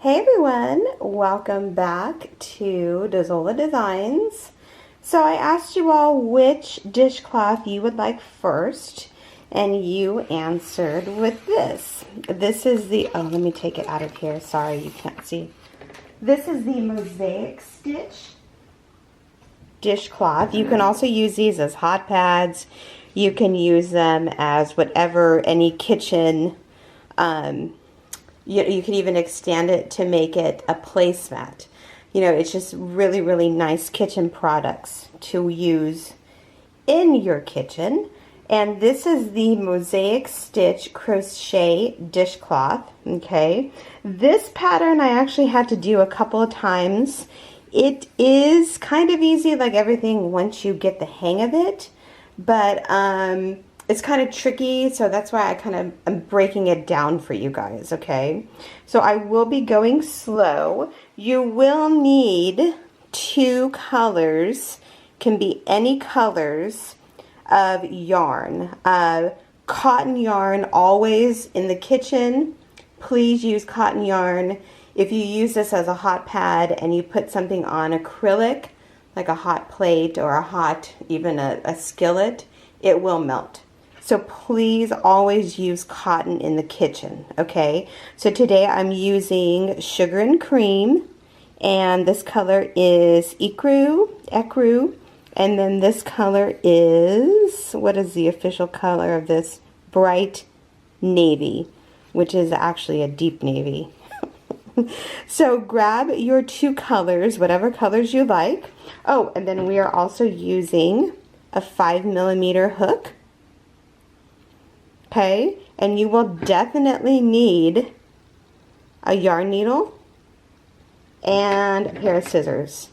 Hey everyone, welcome back to Dazola Designs. So I asked you all which dishcloth you would like first, and you answered with this. This is the, oh, let me take it out of here. Sorry, you can't see. This is the Mosaic Stitch dishcloth. You can also use these as hot pads. You can use them as whatever, any kitchen, you can even extend it to make it a placemat. You know, it's just really, really nice kitchen products to use in your kitchen. And this is the Mosaic Stitch Crochet dishcloth, okay? This pattern I actually had to do a couple of times. It is kind of easy, like everything, once you get the hang of it. But it's kind of tricky, so that's why I'm breaking it down for you guys, okay? So I will be going slow. You will need 2 colors, can be any colors of yarn. Cotton yarn, always in the kitchen. Please use cotton yarn. If you use this as a hot pad and you put something on acrylic, like a hot plate or even a skillet, it will melt. So please always use cotton in the kitchen, okay? So today I'm using Sugar and Cream, and this color is Ecru, and then this color is, what is the official color of this? Bright Navy, which is actually a deep navy. So grab your 2 colors, whatever colors you like. Oh, and then we are also using a 5mm hook. Okay, and you will definitely need a yarn needle and a pair of scissors.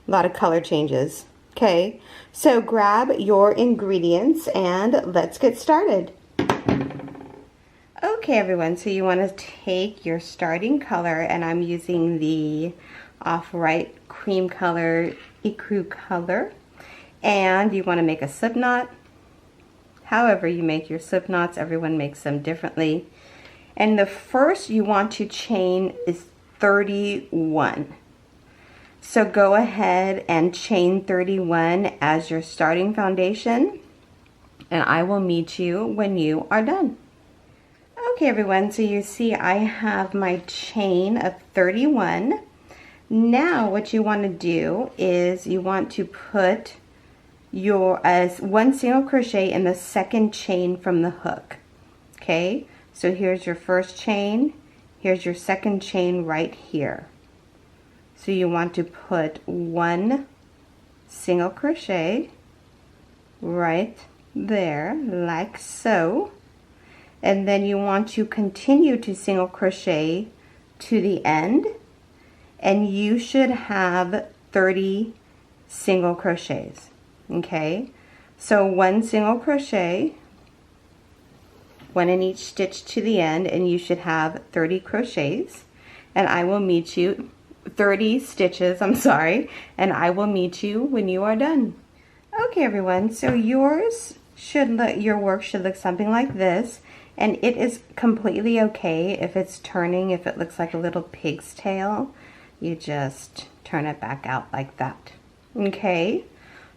A lot of color changes. Okay, so grab your ingredients and let's get started. Okay everyone, so you want to take your starting color, and I'm using the off-white cream color, Ecru color, and you want to make a slip knot. However you make your slip knots, everyone makes them differently. And the first you want to chain is 31. So go ahead and chain 31 as your starting foundation, and I will meet you when you are done. Okay everyone, so you see I have my chain of 31. Now what you want to do is you want to put your 1 single crochet in the second chain from the hook. Okay, so here's your first chain, here's your second chain right here. So you want to put 1 single crochet right there, like so, and then you want to continue to single crochet to the end, and you should have 30 single crochets. Okay, so 1 single crochet, 1 in each stitch to the end, and you should have 30 crochets, and I will meet you 30 stitches, I'm sorry, and I will meet you when you are done. Okay everyone, so your work should look something like this, and it is completely okay if it's turning, if it looks like a little pig's tail, you just turn it back out like that. Okay,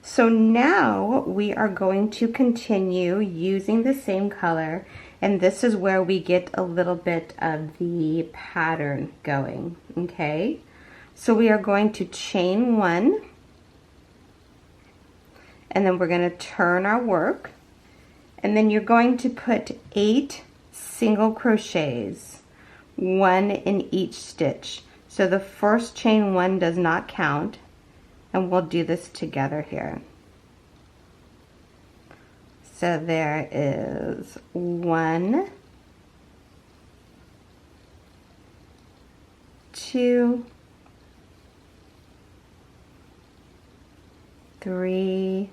so now we are going to continue using the same color, and this is where we get a little bit of the pattern going. Okay, so we are going to chain 1, and then we're going to turn our work, and then you're going to put 8 single crochets, 1 in each stitch. So the first chain 1 does not count, and we'll do this together here. So there is 1, 2, 3,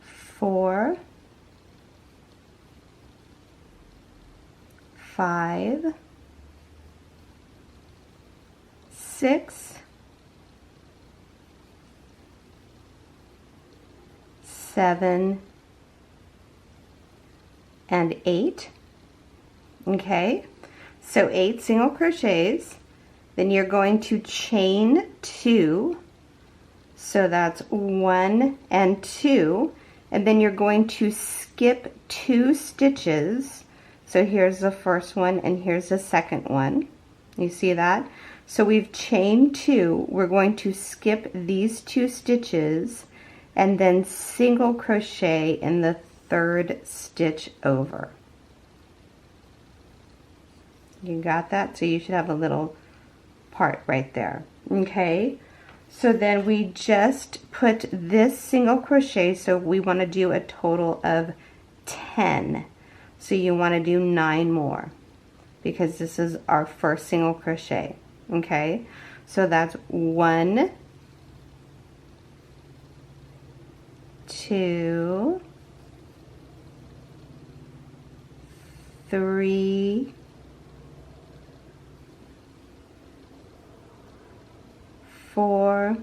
4, 5, 6, 7, and 8. Okay, so 8 single crochets, then you're going to chain 2, so that's 1 and 2, and then you're going to skip 2 stitches. So here's the first one and here's the second one. You see that? So we've chained 2. We're going to skip these 2 stitches and then single crochet in the 3rd stitch over. You got that? So you should have a little part right there. Okay, so then we just put this single crochet, so we want to do a total of 10. So you want to do 9 more because this is our first single crochet. Okay, so that's 1, 2, 3, 4,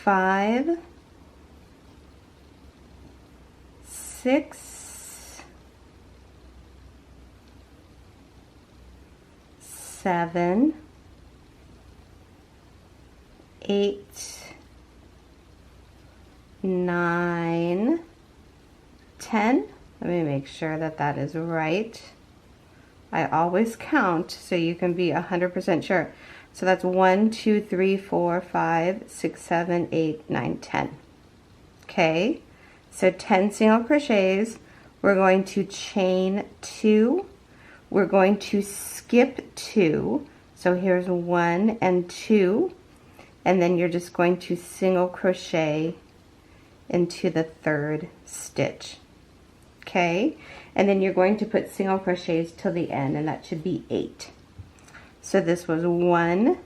5, 6, 7, 8, 9, 10. Let me make sure that that is right. I always count so you can be 100% sure. So that's 1, 2, 3, 4, 5, 6, 7, 8, 9, 10. Okay, so 10 single crochets. We're going to chain 2. We're going to skip 2. So here's 1 and 2. And then you're just going to single crochet into the 3rd stitch. Okay, and then you're going to put single crochets till the end, and that should be 8. So this was 1,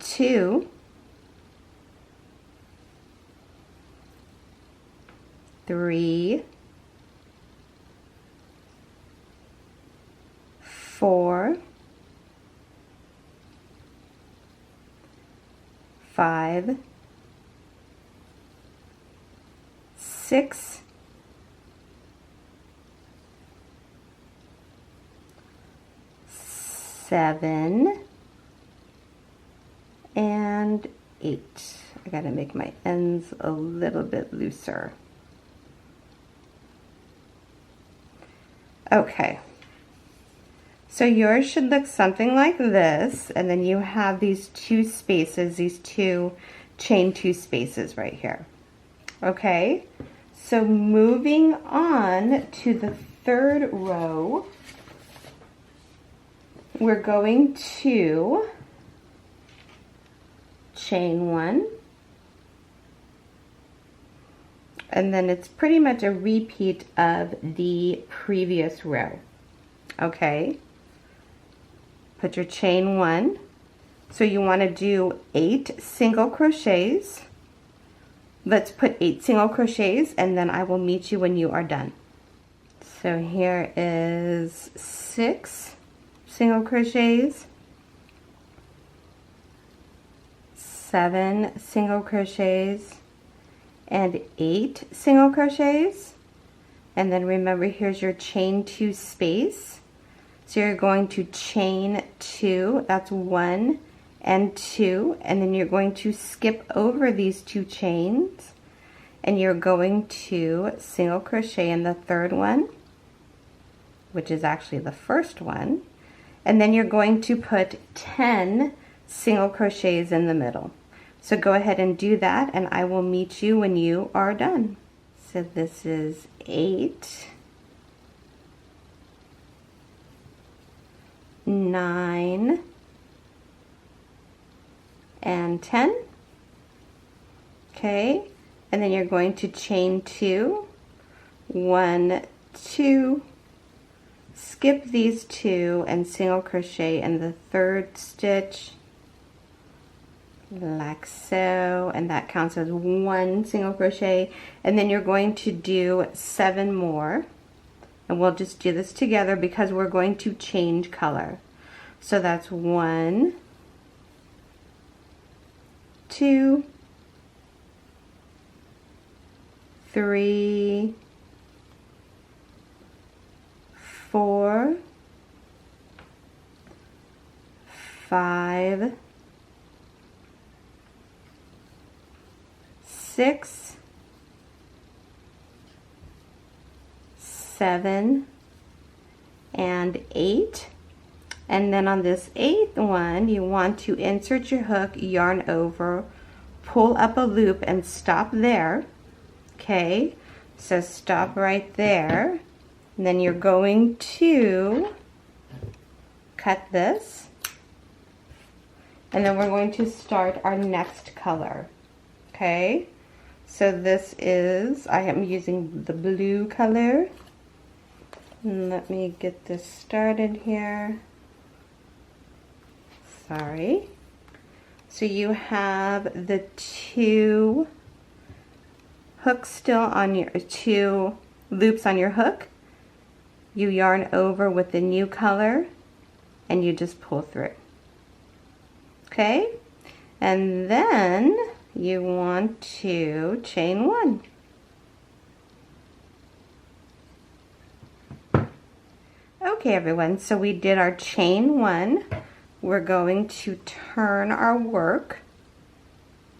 2, 3, 4, 5, 6, 7, and 8. I gotta make my ends a little bit looser. Okay, so yours should look something like this, and then you have these 2 spaces, these 2 chain 2 spaces right here. Okay, so moving on to the 3rd row, we're going to chain 1, and then it's pretty much a repeat of the previous row. Okay, put your chain 1. So you want to do 8 single crochets. Let's put 8 single crochets, and then I will meet you when you are done. So here is 6 single crochets, 7 single crochets, and 8 single crochets. And then remember, here's your chain 2 space. So you're going to chain 2, that's 1 and 2, and then you're going to skip over these 2 chains, and you're going to single crochet in the 3rd one, which is actually the first one, and then you're going to put 10 single crochets in the middle. So go ahead and do that, and I will meet you when you are done. So this is 8, 9, and 10. Okay, and then you're going to chain 2, 1, 2, skip these 2 and single crochet in the 3rd stitch like so, and that counts as 1 single crochet, and then you're going to do 7 more, and we'll just do this together because we're going to change color. So that's 1, 2, 3, 4, 5, 6, 7, and 8. And then on this 8th one, you want to insert your hook, yarn over, pull up a loop, and stop there. Okay, so stop right there. And then you're going to cut this. And then we're going to start our next color. Okay, so this is, I am using the blue color. And let me get this started here. Sorry. So you have the 2 hooks still on your 2 loops on your hook. You yarn over with the new color and you just pull through. Okay, and then you want to chain 1. Okay everyone, so we did our chain 1. We're going to turn our work.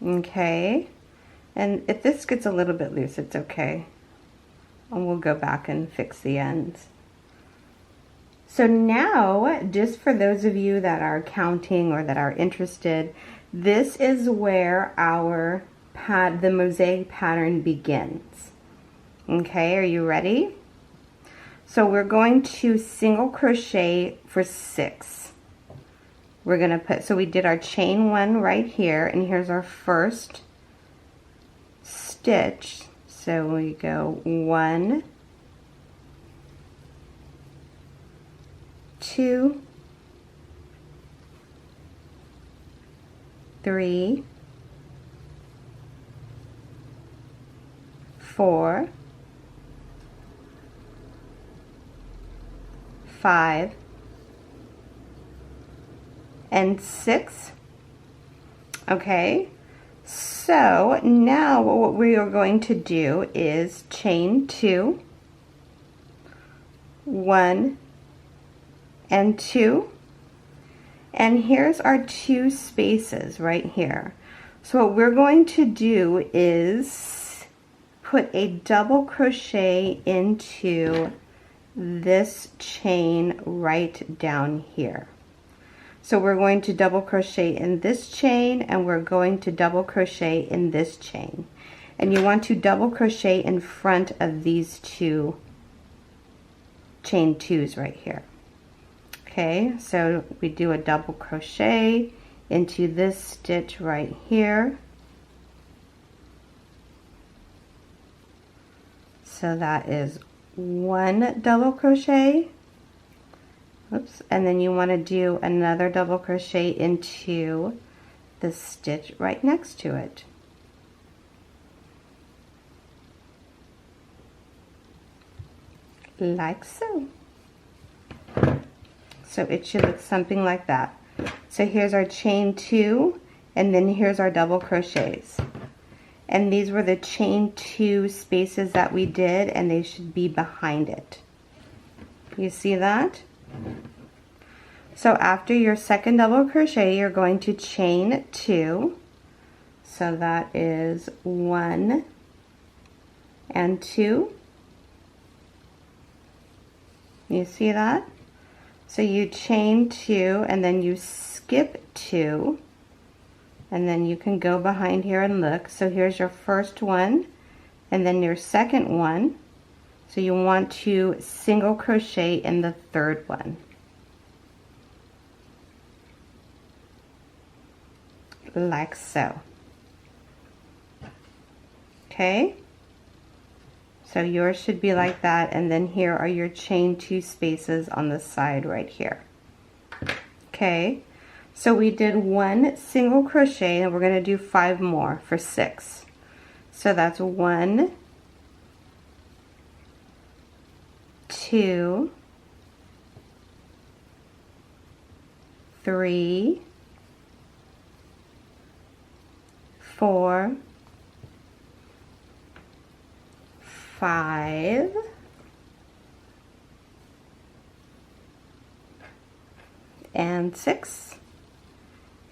Okay, and if this gets a little bit loose, it's okay. And we'll go back and fix the ends. So now, just for those of you that are counting or that are interested, this is where our the mosaic pattern begins. Okay, are you ready? So we're going to single crochet for 6. We're gonna put, so we did our chain 1 right here, and here's our first stitch. So we go 1, 2, 3, 4, 5, and 6. Okay, so now what we are going to do is chain 2, 1 and 2, and here's our 2 spaces right here. So what we're going to do is put a double crochet into this chain right down here. So we're going to double crochet in this chain, and we're going to double crochet in this chain. And you want to double crochet in front of these 2 chain 2s right here. Okay, so we do a double crochet into this stitch right here. So that is 1 double crochet. Oops, and then you want to do another double crochet into the stitch right next to it. Like so. So it should look something like that. So here's our chain 2, and then here's our double crochets. And these were the chain 2 spaces that we did, and they should be behind it. You see that? So after your second double crochet, you're going to chain 2. So that is 1 and 2. You see that? So you chain 2 and then you skip 2, and then you can go behind here and look. So here's your first one and then your second one. So you want to single crochet in the third one. Like so. Okay, so yours should be like that, and then here are your chain 2 spaces on the side right here. Okay, so we did 1 single crochet, and we're going to do 5 more for 6. So that's 1, 2, 3, 4, 5, and 6.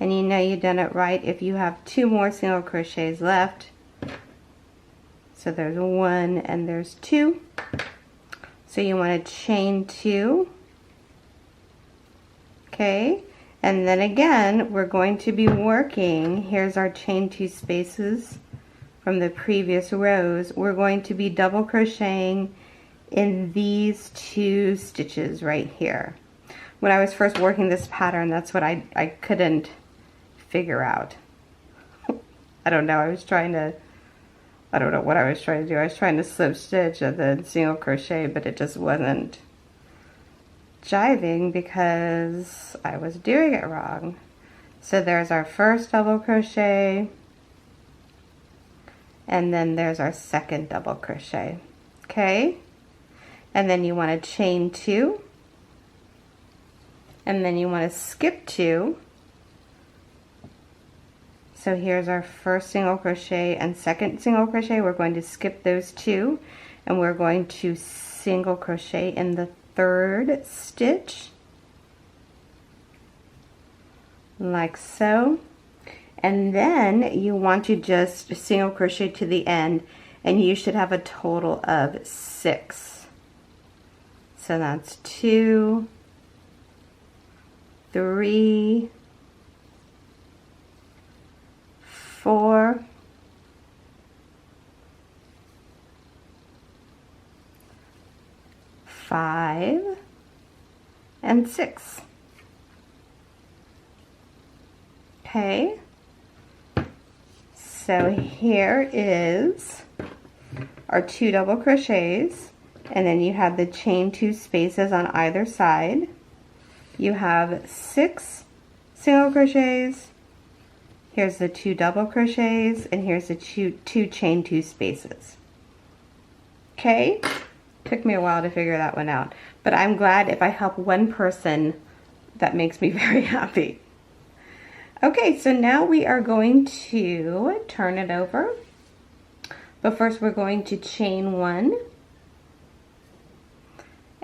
And you know you've done it right if you have 2 more single crochets left. So there's 1 and there's 2. So you want to chain 2. Okay, and then again we're going to be working, here's our chain 2 spaces from the previous rows. We're going to be double crocheting in these 2 stitches right here. When I was first working this pattern, that's what I couldn't figure out. I don't know, I don't know what I was trying to do. I was trying to slip stitch and then single crochet, but it just wasn't jiving because I was doing it wrong. So there's our first double crochet, and then there's our second double crochet. Okay, and then you want to chain 2, and then you want to skip 2. So here's our first single crochet and second single crochet. We're going to skip those 2, and we're going to single crochet in the 3rd stitch, like so. And then you want to just single crochet to the end, and you should have a total of 6. So that's 2, 3, 4, 5, and 6. Okay, so here is our 2 double crochets, and then you have the chain 2 spaces on either side. You have 6 single crochets, here's the 2 double crochets, and here's the 2 chain 2 spaces. Okay, took me a while to figure that one out, but I'm glad if I help one person, that makes me very happy. Okay, so now we are going to turn it over, but first we're going to chain 1,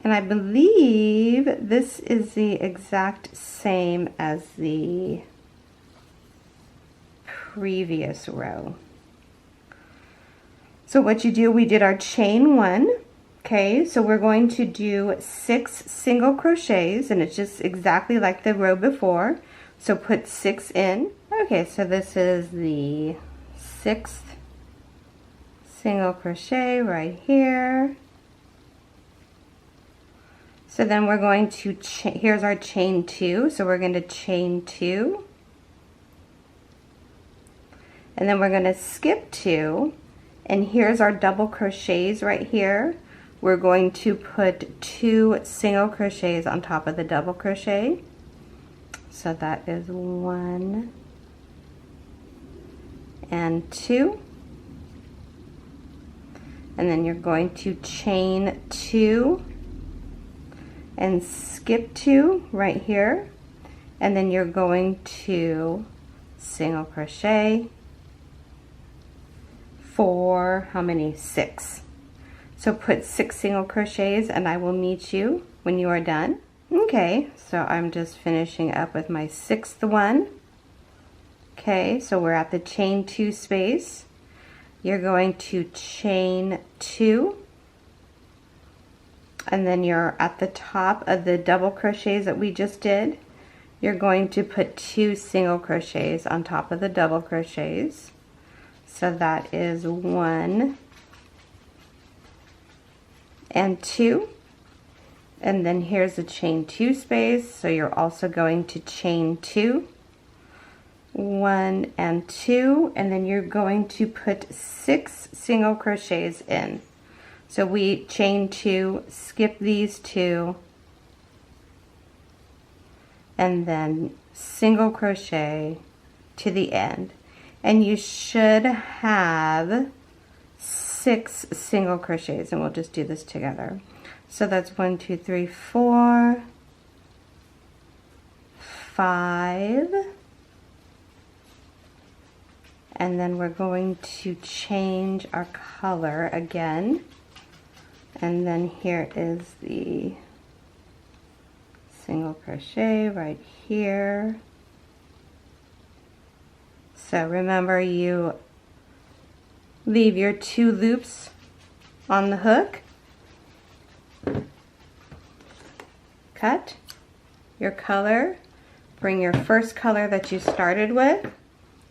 and I believe this is the exact same as the previous row. So what you do, we did our chain 1. Okay, so we're going to do 6 single crochets, and it's just exactly like the row before. So put 6 in. Okay, so this is the 6th single crochet right here. So then we're going to, here's our chain 2, so we're going to chain 2. And then we're going to skip 2, and here's our double crochets right here. We're going to put 2 single crochets on top of the double crochet. So that is 1 and 2. And then you're going to chain 2 and skip 2 right here. And then you're going to single crochet for how many? 6. So put 6 single crochets, and I will meet you when you are done. Okay, so I'm just finishing up with my 6th one. Okay, so we're at the chain 2 space. You're going to chain 2, and then you're at the top of the double crochets that we just did. You're going to put 2 single crochets on top of the double crochets. So that is 1 and 2, and then here's the chain 2 space, so you're also going to chain 2, 1 and 2, and then you're going to put 6 single crochets in. So we chain 2, skip these 2, and then single crochet to the end, and you should have 6 single crochets, and we'll just do this together. So that's 1, 2, 3, 4, 5, and then we're going to change our color again. And then here is the single crochet right here. So remember, you leave your 2 loops on the hook, cut your color, bring your first color that you started with.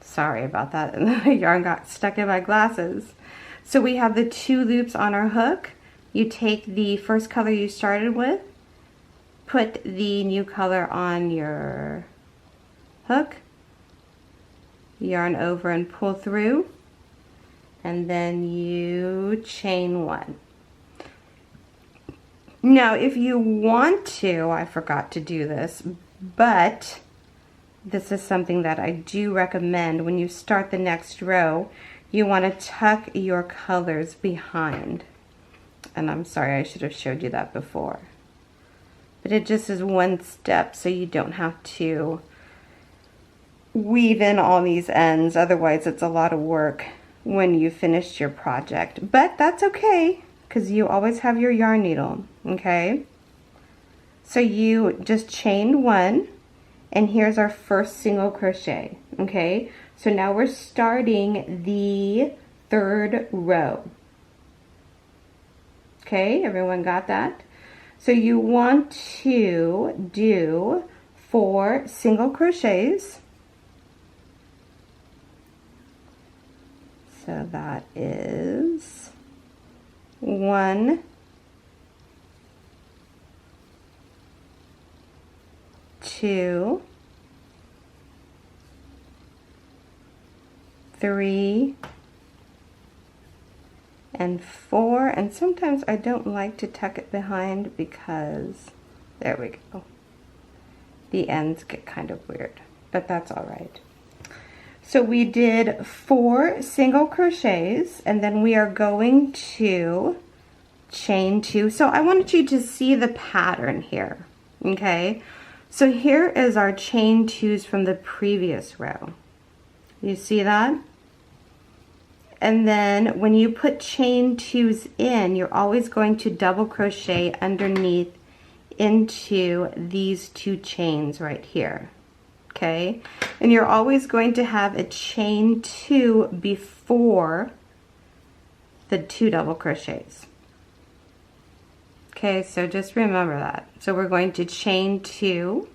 Sorry about that, the yarn got stuck in my glasses. So we have the 2 loops on our hook. You take the first color you started with, put the new color on your hook, yarn over and pull through, and then you chain 1. Now if you want to, I forgot to do this, but this is something that I do recommend. When you start the next row, you want to tuck your colors behind. And I'm sorry, I should have showed you that before. But it just is one step, so you don't have to weave in all these ends. Otherwise, it's a lot of work when you finished your project. But that's okay, because you always have your yarn needle, okay? So you just chain 1, and here's our first single crochet, okay? So now we're starting the 3rd row. Okay, everyone got that? So you want to do 4 single crochets. So that is 1, 2, 3, and 4, and sometimes I don't like to tuck it behind because, there we go, the ends get kind of weird, but that's all right. So we did 4 single crochets, and then we are going to chain 2. So I wanted you to see the pattern here, okay? So here is our chain 2s from the previous row. You see that? And then when you put chain 2s in, you're always going to double crochet underneath into these 2 chains right here, okay? And you're always going to have a chain 2 before the 2 double crochets. Okay, so just remember that. So we're going to chain 2.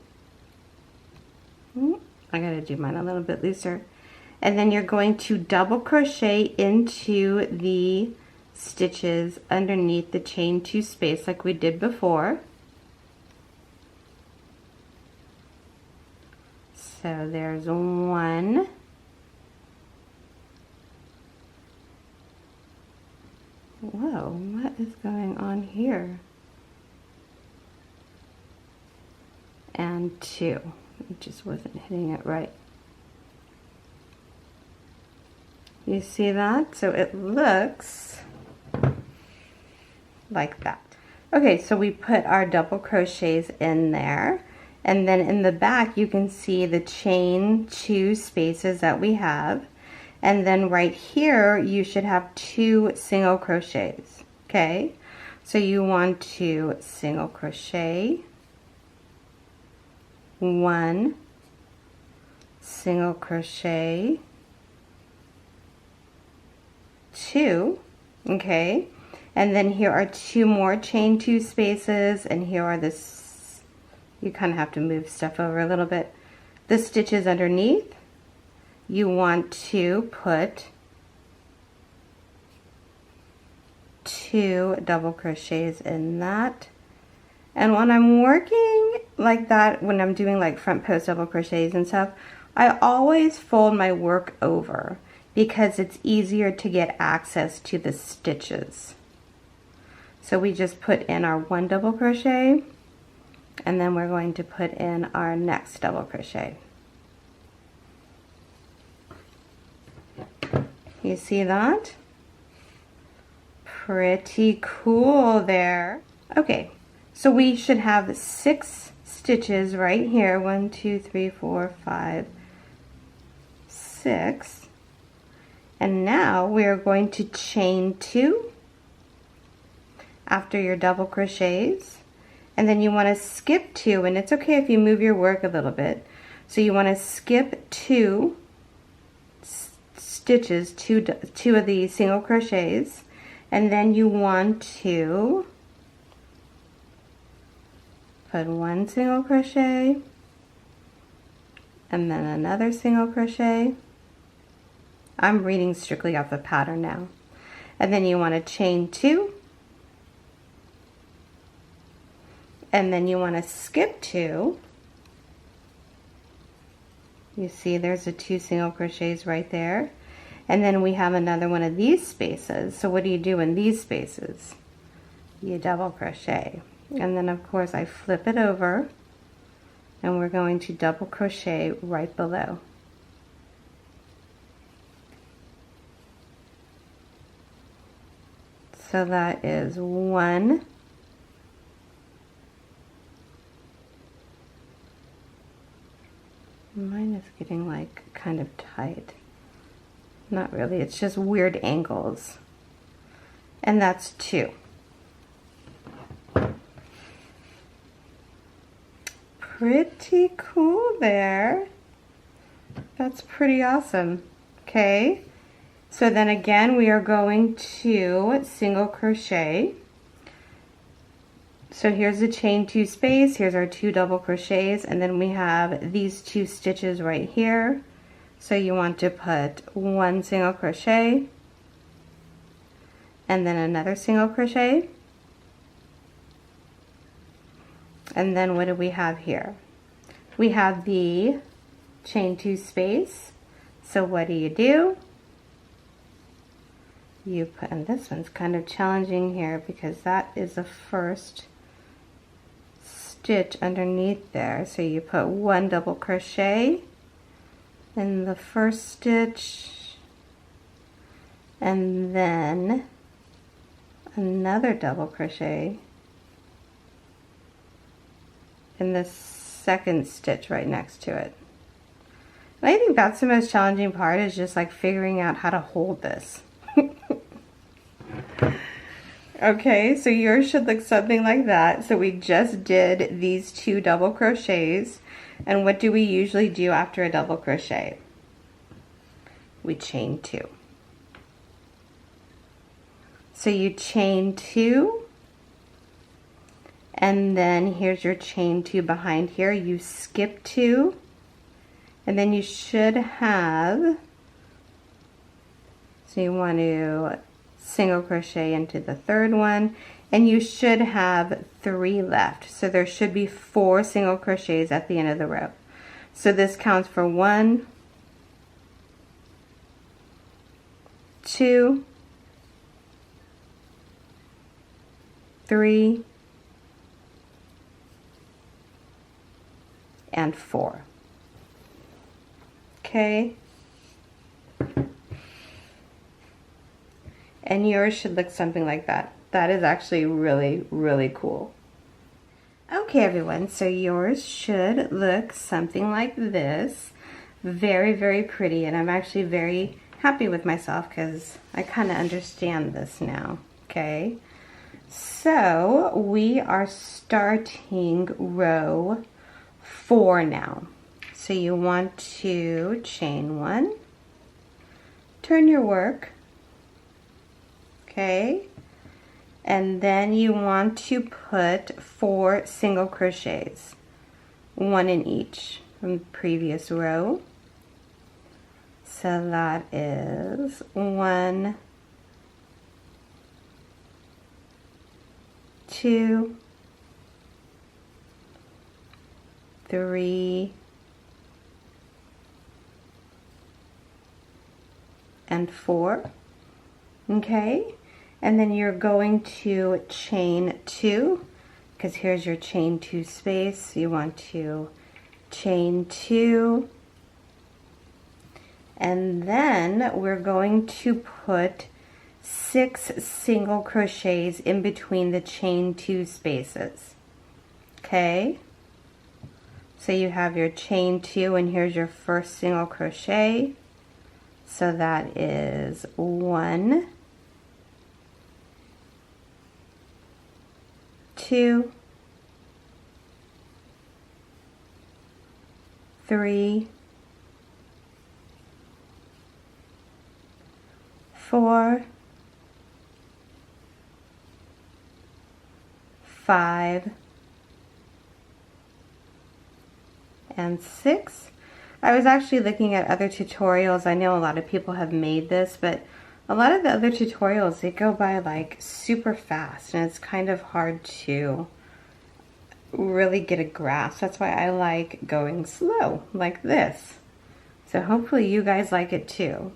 I gotta do mine a little bit looser. And then you're going to double crochet into the stitches underneath the chain 2 space like we did before. So there's 1. Whoa, what is going on here? And 2. It just wasn't hitting it right. You see that? So it looks like that. Okay, so we put our double crochets in there, and then in the back you can see the chain 2 spaces that we have, and then right here you should have 2 single crochets. Okay, so you want to single crochet, 1 single crochet, 2, okay, and then here are 2 more chain 2 spaces, and here are this, you kind of have to move stuff over a little bit, the stitches underneath. You want to put 2 double crochets in that. And when I'm working like that, when I'm doing like front post double crochets and stuff, I always fold my work over, because it's easier to get access to the stitches. So we just put in our 1 double crochet, and then we're going to put in our next double crochet. You see that? Pretty cool there. Okay, so we should have 6 stitches right here. 1, 2, 3, 4, 5, 6. And now we are going to chain 2, after your double crochets, and then you want to skip 2, and it's okay if you move your work a little bit. So you want to skip 2 stitches, two of the single crochets, and then you want to put 1 single crochet and then another single crochet. I'm reading strictly off the pattern now. And then you want to chain 2, and then you want to skip 2. You see there's the 2 single crochets right there, and then we have another one of these spaces. So what do you do in these spaces? You double crochet, and then of course I flip it over, and we're going to double crochet right below. So that is 1, mine is getting like kind of tight. Not really, it's just weird angles. And that's 2. Pretty cool there. That's pretty awesome. Okay. So then again, we are going to single crochet. So here's the chain 2 space, here's our 2 double crochets, and then we have these 2 stitches right here. So you want to put 1 single crochet, and then another single crochet. And then what do we have here? We have the chain 2 space. So what do? You put, and this one's kind of challenging here because that is the first stitch underneath there. So you put 1 double crochet in the first stitch, and then another double crochet in the second stitch right next to it. And I think that's the most challenging part, is just like figuring out how to hold this. Okay, so yours should look something like that. So we just did these 2 double crochets, and what do we usually do after a double crochet? We chain 2. So you chain 2, and then here's your chain 2 behind here. You skip 2, and then you should have, so you want to single crochet into the third one, and you should have 3 left. So there should be 4 single crochets at the end of the row. So this counts for 1, 2, 3, and 4. Okay. And yours should look something like that. That is actually really, really cool. Okay, everyone, so yours should look something like this. Very, very pretty, and I'm actually very happy with myself because I kind of understand this now, okay? So we are starting row 4 now. So you want to chain 1, turn your work, okay, and then you want to put 4 single crochets, 1 in each from the previous row. So that is 1, 2, 3, and 4. Okay, and then you're going to chain 2, because here's your chain 2 space. You want to chain 2, and then we're going to put 6 single crochets in between the chain 2 spaces. Okay, so you have your chain 2, and here's your first single crochet. So that is 1, 2, 3, 4, 5, and 6. I was actually looking at other tutorials. I know a lot of people have made this, but a lot of the other tutorials, they go by like super fast, and it's kind of hard to really get a grasp. That's why I like going slow like this. So hopefully you guys like it too.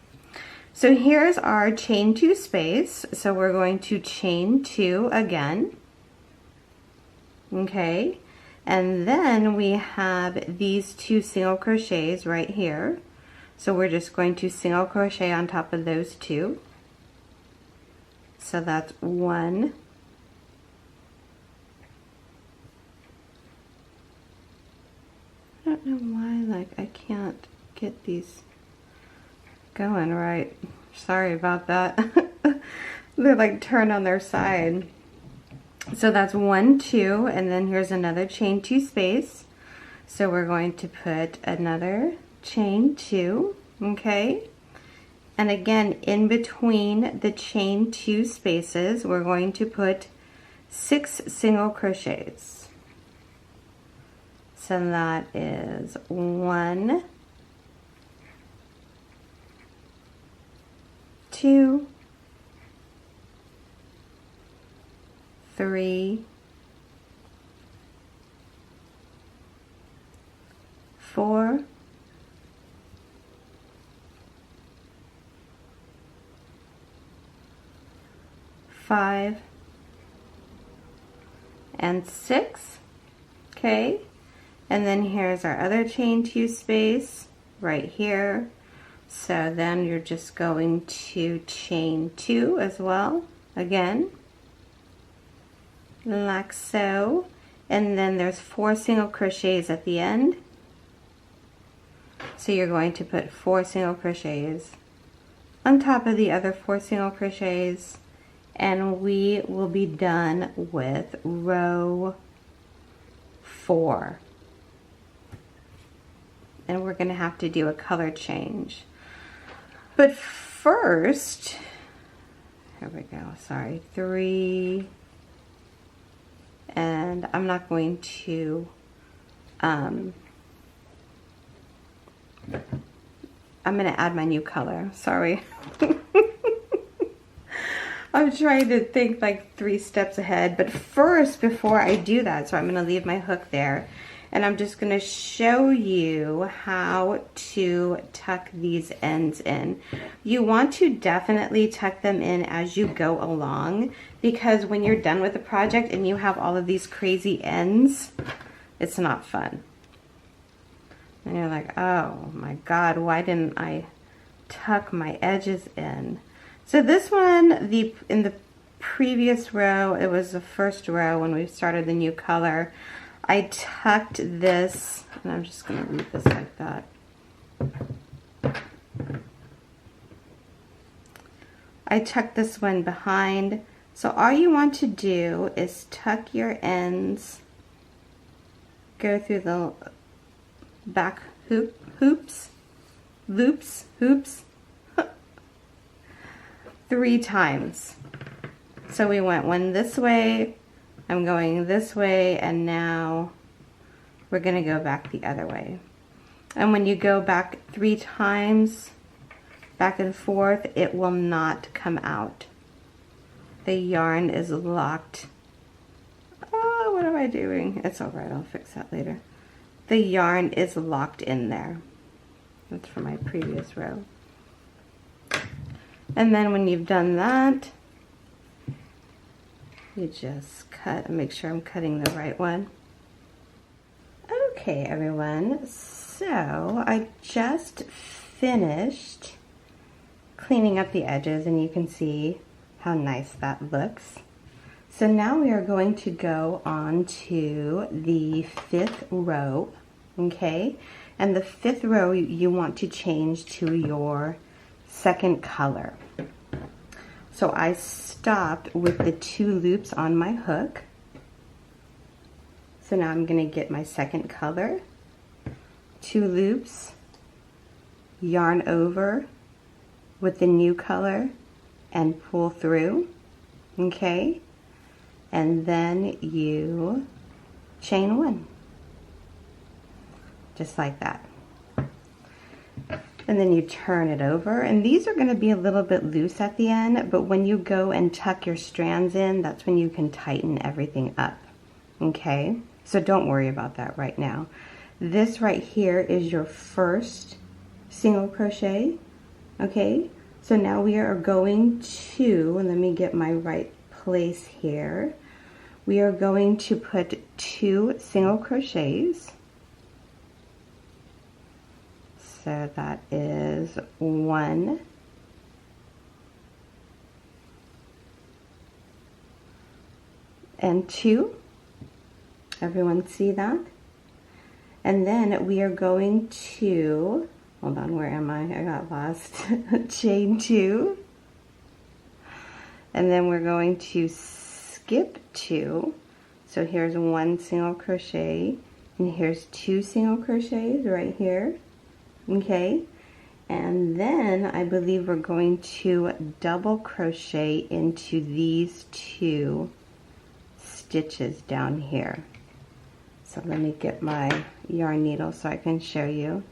So here's our chain 2 space. So we're going to chain 2 again. Okay. And then we have these 2 single crochets right here. So we're just going to single crochet on top of those 2. So that's 1. I don't know why, like, I can't get these going right. Sorry about that. They're like turned on their side. So that's 1, 2, and then here's another chain 2 space. So we're going to put another chain 2, okay? And again, in between the chain 2 spaces, we're going to put 6 single crochets. So that is 1, 2, 3, 4, 5, and 6. Okay, and then here's our other chain 2 space right here. So then you're just going to chain 2 as well, again, like so. And then there's 4 single crochets at the end. So you're going to put 4 single crochets on top of the other 4 single crochets, and we will be done with row 4. And we're going to have to do a color change. But first, here we go, sorry, 3, and I'm not going to, I'm going to add my new color, sorry. I'm trying to think like 3 steps ahead, but first, before I do that, so I'm going to leave my hook there, and I'm just going to show you how to tuck these ends in. You want to definitely tuck them in as you go along, because when you're done with the project and you have all of these crazy ends, it's not fun. And you're like, oh my God, why didn't I tuck my edges in? So this one, in the previous row, it was the first row when we started the new color, I tucked this, and I'm just going to leave this like that. I tucked this one behind. So all you want to do is tuck your ends, go through the back hoops, 3 times. So we went one this way, I'm going this way, and now we're going to go back the other way. And when you go back 3 times, back and forth, it will not come out. The yarn is locked. Oh, what am I doing? It's all right, I'll fix that later. The yarn is locked in there. That's from my previous row. And then when you've done that, you just cut and make sure I'm cutting the right one. Okay, everyone, so I just finished cleaning up the edges, and you can see how nice that looks. So now we are going to go on to the 5th row, okay? And the 5th row you want to change to your 2nd color. So I stopped with the 2 loops on my hook, So now I'm going to get my second color, 2 loops, yarn over with the new color and pull through, okay? And then you chain 1, just like that. And then you turn it over, and these are going to be a little bit loose at the end, but when you go and tuck your strands in, that's when you can tighten everything up, okay? So don't worry about that right now. This right here is your first single crochet, okay? So now we are going to, let me get my right place here. We are going to put 2 single crochets. So that is 1 and 2. Everyone see that? And then we are going to, hold on, where am I? I got lost. Chain 2. And then we're going to skip 2. So here's 1 single crochet, and here's 2 single crochets right here. Okay, and then I believe we're going to double crochet into these 2 stitches down here. So let me get my yarn needle so I can show you.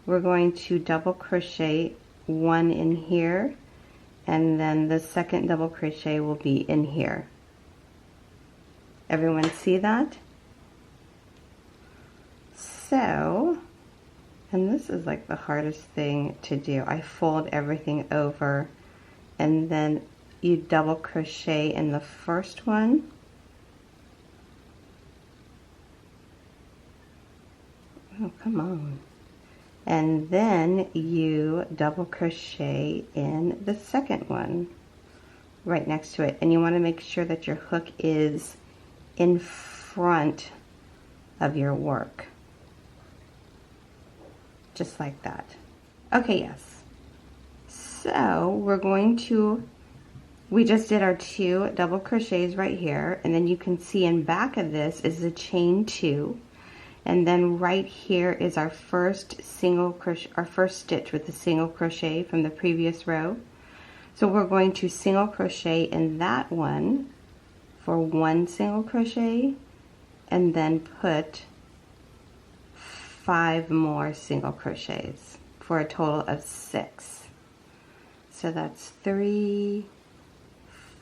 We're going to double crochet 1 in here, and then the second double crochet will be in here. Everyone see that? So, and this is like the hardest thing to do. I fold everything over, and then you double crochet in the first one. Oh, come on. And then you double crochet in the second one right next to it. And you want to make sure that your hook is in front of your work. Just like that. Okay, yes. So we're going to, we just did our 2 double crochets right here, and then you can see in back of this is the chain 2, and then right here is our first single crochet, our first stitch with the single crochet from the previous row. So we're going to single crochet in that one for 1 single crochet, and then put 5 more single crochets for a total of 6. So that's 3,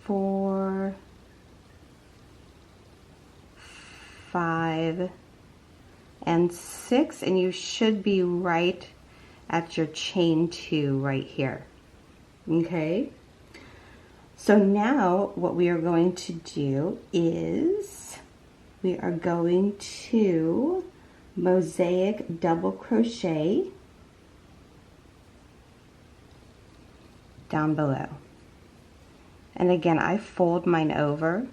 4, 5, and 6, and you should be right at your chain 2 right here. Okay, so now what we are going to do is we are going to mosaic double crochet down below. And again, I fold mine over,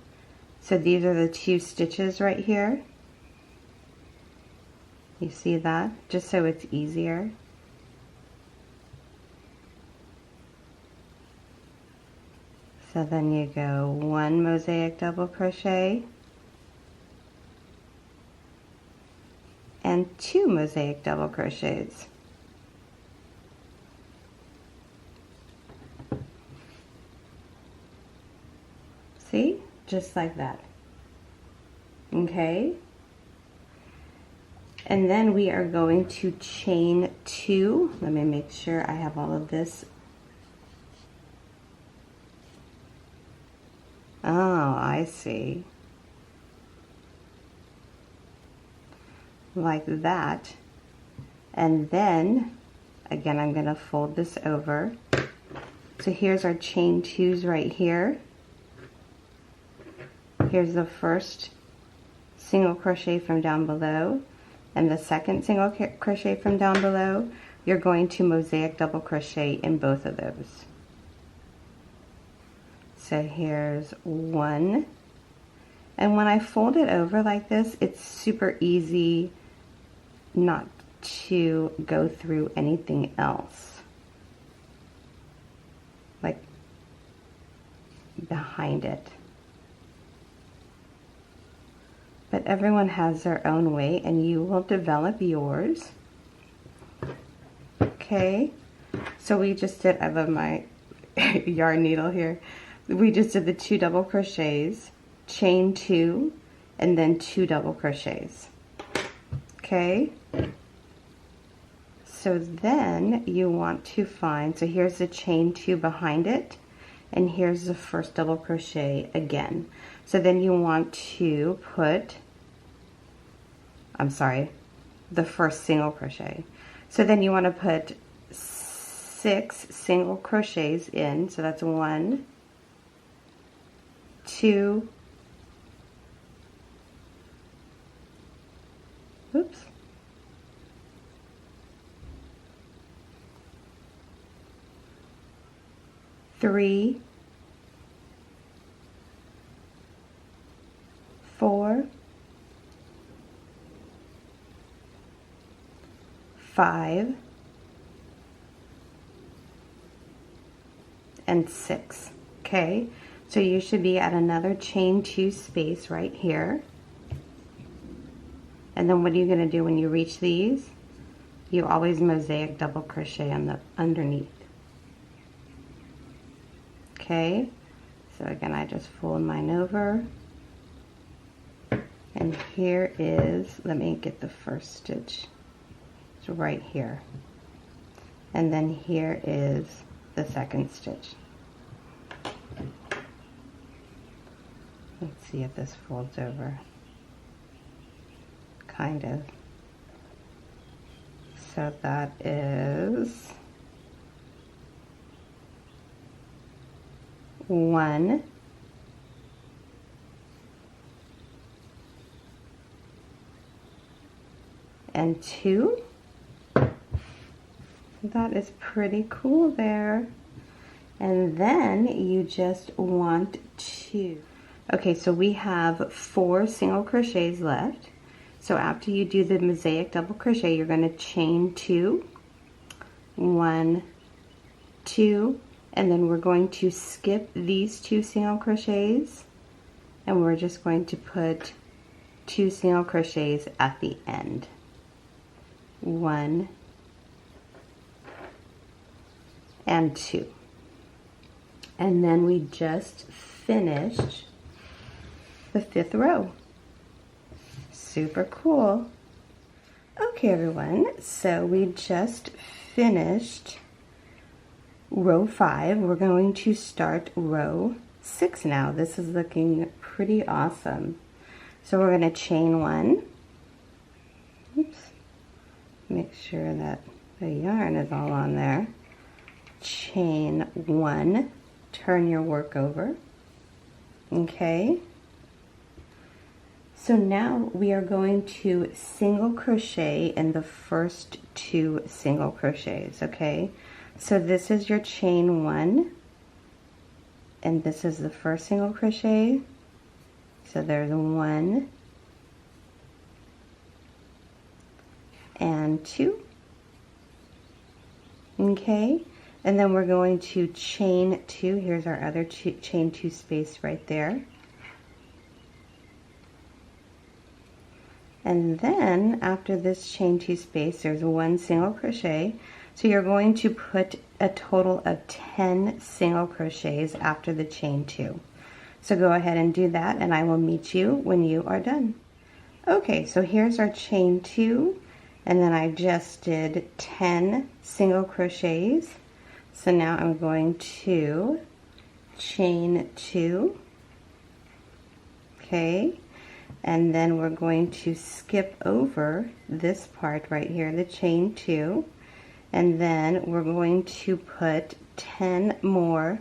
so these are the 2 stitches right here. You see that? Just so it's easier. So then you go 1 mosaic double crochet and 2 mosaic double crochets. See? Just like that. Okay? And then we are going to chain 2. Let me make sure I have all of this. Oh, I see. Like that. And then, again, I'm going to fold this over. So here's our chain 2s right here. Here's the first single crochet from down below, and the second single crochet from down below. You're going to mosaic double crochet in both of those. So here's 1, and when I fold it over like this, it's super easy not to go through anything else, like behind it. but everyone has their own way and you will develop yours. Okay, so we just did, I love my yarn needle here. We just did the 2 double crochets, chain 2, and then 2 double crochets. Okay, so then you want to find, so here's the chain 2 behind it, and here's the first double crochet again. So then you want to put, I'm sorry, the first single crochet. So then you want to put 6 single crochets in, so that's 1, 2, oops, 3, 4, 5, and 6. Okay, so you should be at another chain 2 space right here. And then what are you going to do when you reach these? You always mosaic double crochet on the underneath. Okay, so again, I just fold mine over. And here is, let me get the first stitch. It's right here. And then here is the second stitch. Let's see if this folds over. Kind of. So that is 1, and 2. That is pretty cool there. And then you just want to, okay, so we have 4 single crochets left. So after you do the mosaic double crochet, you're going to chain 2, 1, 2, and then we're going to skip these 2 single crochets, and we're just going to put 2 single crochets at the end. 1 and 2. And then we just finished the 5th row. Super cool. Okay, everyone, so we just finished row 5. We're going to start row 6 now. This is looking pretty awesome. So we're going to chain 1. Oops. Make sure that the yarn is all on there. Chain 1. Turn your work over. Okay. So now we are going to single crochet in the first 2 single crochets, okay? So this is your chain 1, and this is the first single crochet. So there's 1 and 2, okay? And then we're going to chain 2. Here's our other chain 2 space right there. And then after this chain 2 space, there's 1 single crochet. So you're going to put a total of 10 single crochets after the chain 2. So go ahead and do that, and I will meet you when you are done. Okay, so here's our chain 2, and then I just did 10 single crochets. So now I'm going to chain 2, okay, and then we're going to skip over this part right here, the chain 2, and then we're going to put 10 more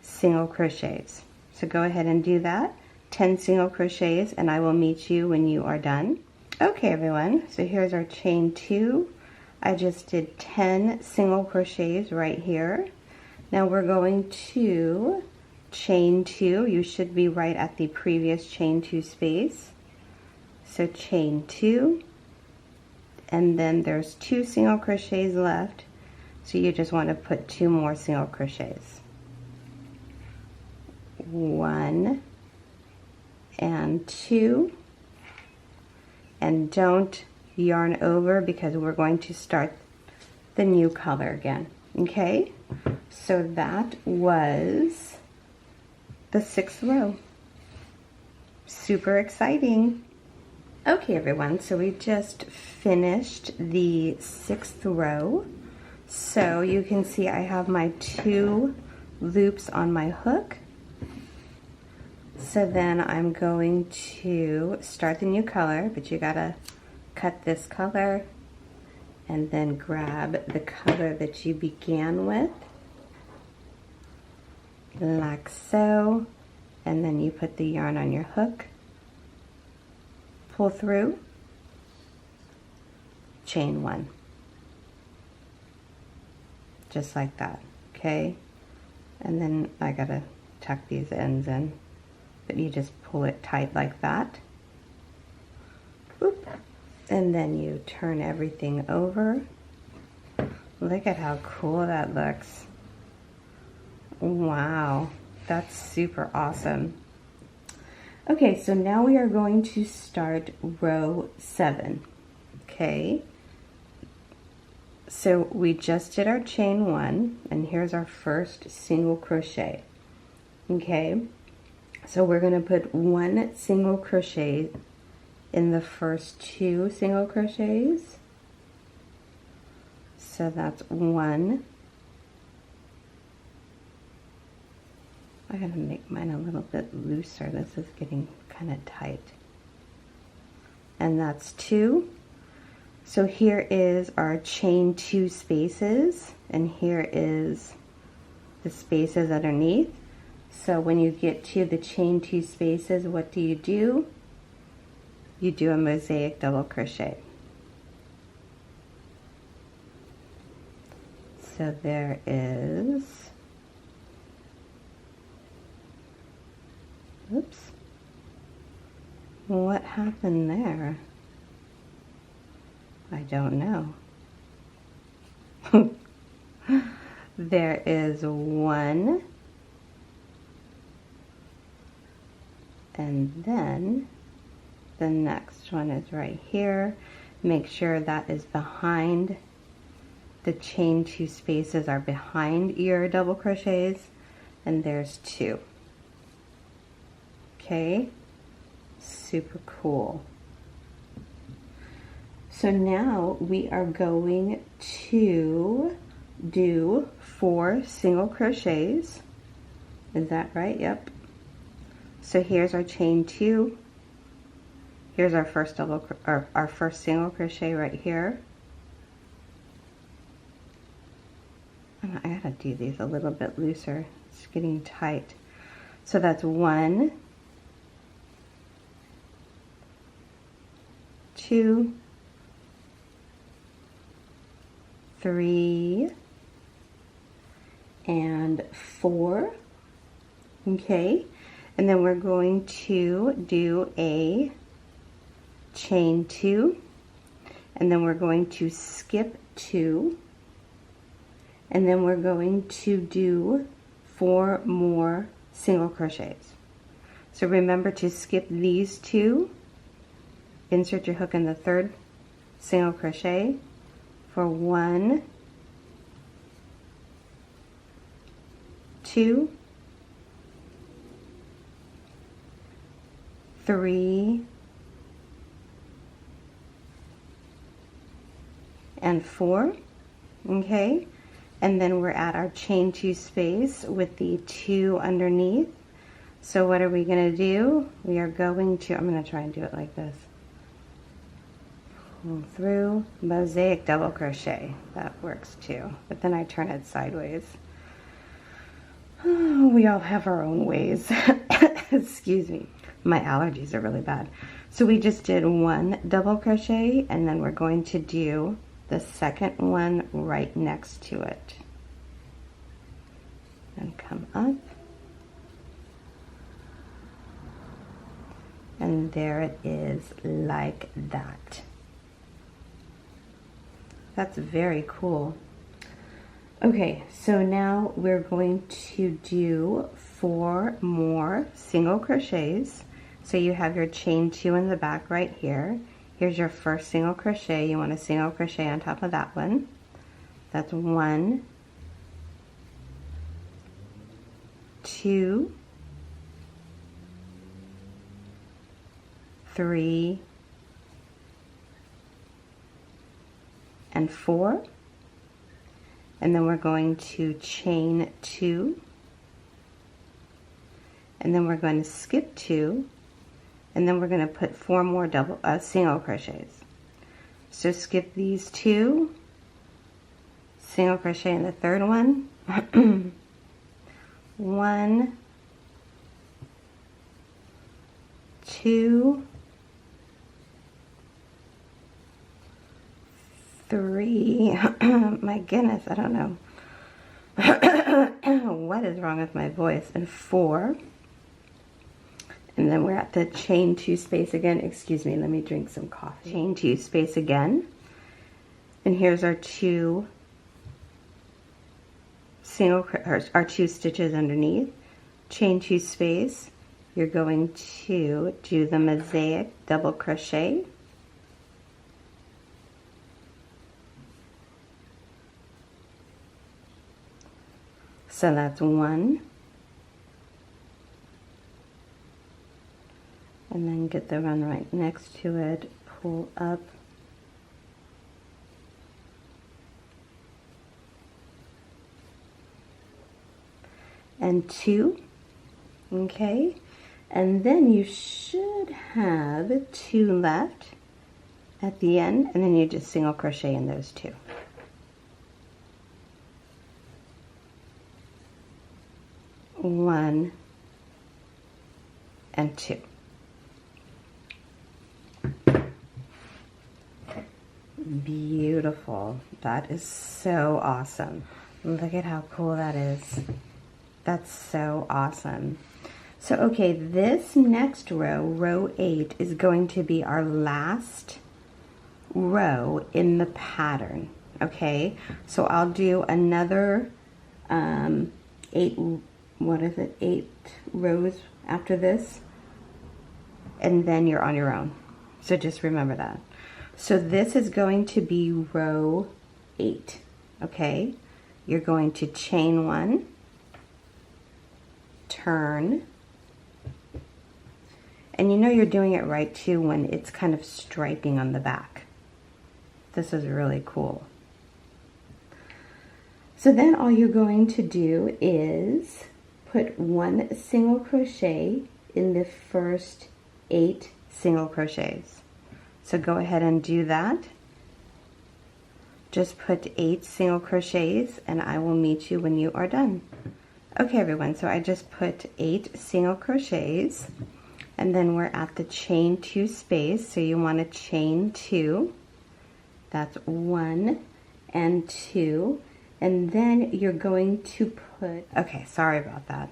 single crochets. So go ahead and do that, 10 single crochets, and I will meet you when you are done. Okay, everyone, so here's our chain 2. I just did 10 single crochets right here. Now we're going to chain 2. You should be right at the previous chain 2 space. So chain 2, and then there's 2 single crochets left. So you just want to put 2 more single crochets. 1 and 2, and don't yarn over because we're going to start the new color again. Okay, so that was the 6th row. Super exciting. Okay everyone, so we just finished the 6th row. So you can see I have my 2 loops on my hook. So then I'm going to start the new color, but you gotta cut this color and then grab the color that you began with, like so, and then you put the yarn on your hook, pull through, chain 1, just like that, okay? And then I gotta tuck these ends in, but you just pull it tight like that. Oop. And then you turn everything over. Look at how cool that looks. Wow, that's super awesome. Okay, so now we are going to start row 7, okay? So we just did our chain 1, and here's our first single crochet, okay? So we're gonna put 1 single crochet in the first 2 single crochets. So that's 1. I gotta make mine a little bit looser. This is getting kind of tight. And that's 2. So here is our chain 2 spaces, and here is the spaces underneath. So when you get to the chain 2 spaces, what do? You do a mosaic double crochet. So there is, oops, what happened there? I don't know. There is 1, and then the next one is right here. Make sure that is behind, the chain 2 spaces are behind your double crochets, and there's 2. Okay, super cool. So now we are going to do 4 single crochets. Is that right? Yep. So here's our chain 2. Here's our first our first single crochet right here. And I gotta do these a little bit looser. It's getting tight. So that's 1, 2, 3, and 4. Okay, and then we're going to do a chain 2, and then we're going to skip 2, and then we're going to do 4 more single crochets. So remember to skip these 2, insert your hook in the 3rd single crochet for 1, 2, 3, and 4, okay? And then we're at our chain 2 space with the 2 underneath. So what are we gonna do? We are going to, I'm gonna try and do it like this. Pull through, mosaic double crochet. That works too, but then I turn it sideways. Oh, we all have our own ways. Excuse me. My allergies are really bad. So we just did 1 double crochet, and then we're going to do the second one right next to it. And come up. And there it is, like that. That's very cool. Okay, so now we're going to do 4 more single crochets. So you have your chain 2 in the back right here. Here's your first single crochet. You want a single crochet on top of that one. That's 1, 2, 3, and 4. And then we're going to chain 2. And then we're going to skip 2. And then we're going to put 4 more single crochets. So skip these 2, single crochet in the third one. 1, 2, 3. My goodness, I don't know what is wrong with my voice. And 4. And then we're at the chain 2 space again. Excuse me, let me drink some coffee. Chain 2 space again. And here's our 2 stitches underneath. Chain 2 space. You're going to do the mosaic double crochet. So that's 1. And then get the one right next to it, pull up, and 2, okay, and then you should have 2 left at the end, and then you just single crochet in those 2. One and 2. Beautiful. That is so awesome. Look at how cool that is. That's so awesome. So okay, this next row, row 8, is going to be our last row in the pattern. Okay, so I'll do another 8 rows after this, and then you're on your own. So just remember that. So this is going to be row 8, okay? You're going to chain 1, turn, and you know you're doing it right too when it's kind of striping on the back. This is really cool. So then all you're going to do is put 1 single crochet in the first 8 single crochets. So go ahead and do that. Just put 8 single crochets and I will meet you when you are done. Okay everyone, so I just put 8 single crochets and then we're at the chain 2 space. So you want to chain 2. That's 1 and 2. And then you're going to put, okay, sorry about that.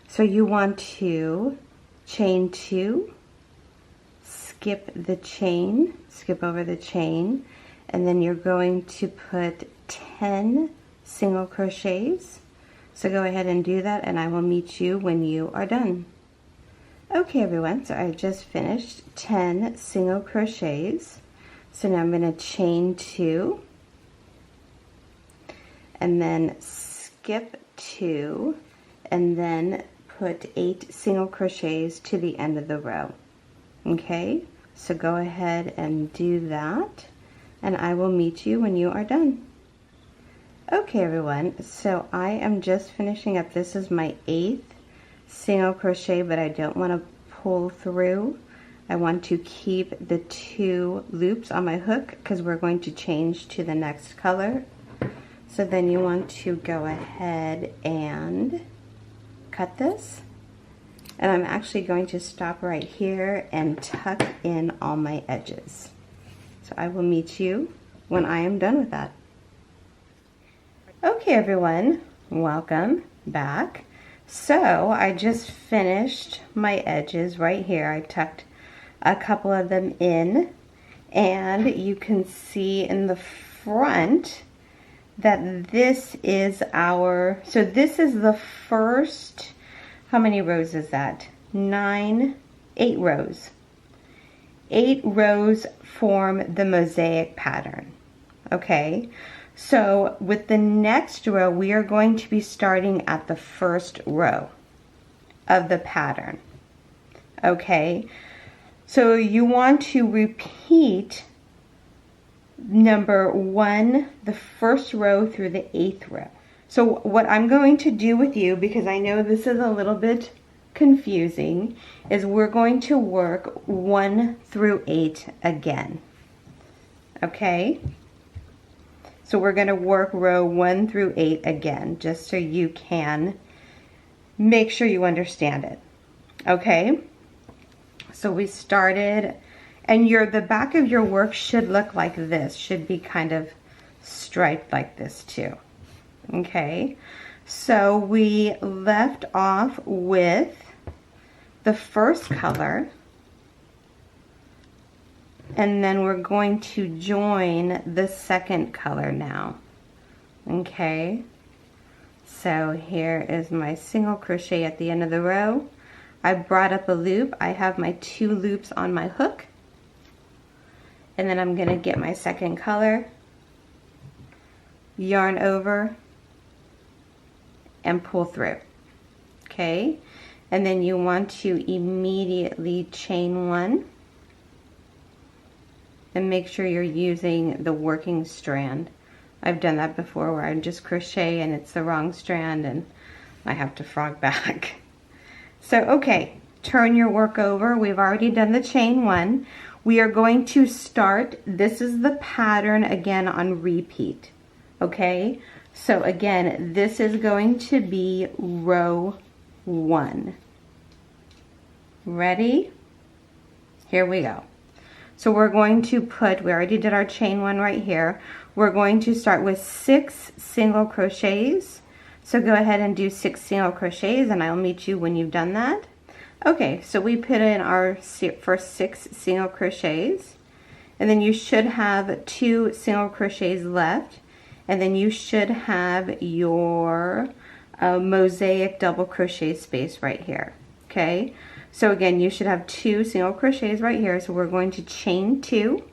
So you want to chain 2, skip the chain, skip over the chain, and then you're going to put 10 single crochets. So go ahead and do that and I will meet you when you are done. Okay everyone, so I just finished 10 single crochets. So now I'm going to chain 2 and then skip 2 and then put 8 single crochets to the end of the row. Okay, so go ahead and do that and I will meet you when you are done. Okay everyone, so I am just finishing up. This is my 8th single crochet, but I don't want to pull through. I want to keep the 2 loops on my hook because we're going to change to the next color. So then you want to go ahead and cut this. And I'm actually going to stop right here and tuck in all my edges. So I will meet you when I am done with that. Okay everyone, welcome back. So I just finished my edges right here. I tucked a couple of them in and you can see in the front that this is our, so this is the first, how many rows is that? 8 rows. 8 rows form the mosaic pattern. Okay, so with the next row, we are going to be starting at the first row of the pattern. Okay, so you want to repeat number 1, the first row through the 8th row. So what I'm going to do with you, because I know this is a little bit confusing, is we're going to work 1 through 8 again. Okay? So we're going to work row 1 through 8 again, just so you can make sure you understand it. Okay? So we started, and the back of your work should look like this, should be kind of striped like this too. Okay? So we left off with the first color, and then we're going to join the second color now. Okay, so here is my single crochet at the end of the row. I brought up a loop. I have my 2 loops on my hook, and then I'm going to get my second color, yarn over, and pull through. Okay, and then you want to immediately chain 1. And make sure you're using the working strand. I've done that before where I just crochet and it's the wrong strand and I have to frog back. So okay, turn your work over. We've already done the chain 1. We are going to start, this is the pattern again on repeat. Okay, so again, this is going to be row 1. Ready? Here we go. So we're going to put, we already did our chain 1 right here. We're going to start with 6 single crochets. So go ahead and do 6 single crochets and I'll meet you when you've done that. Okay, so we put in our first 6 single crochets, and then you should have 2 single crochets left, and then you should have your mosaic double crochet space right here. Okay, so again, you should have 2 single crochets right here. So we're going to chain 2.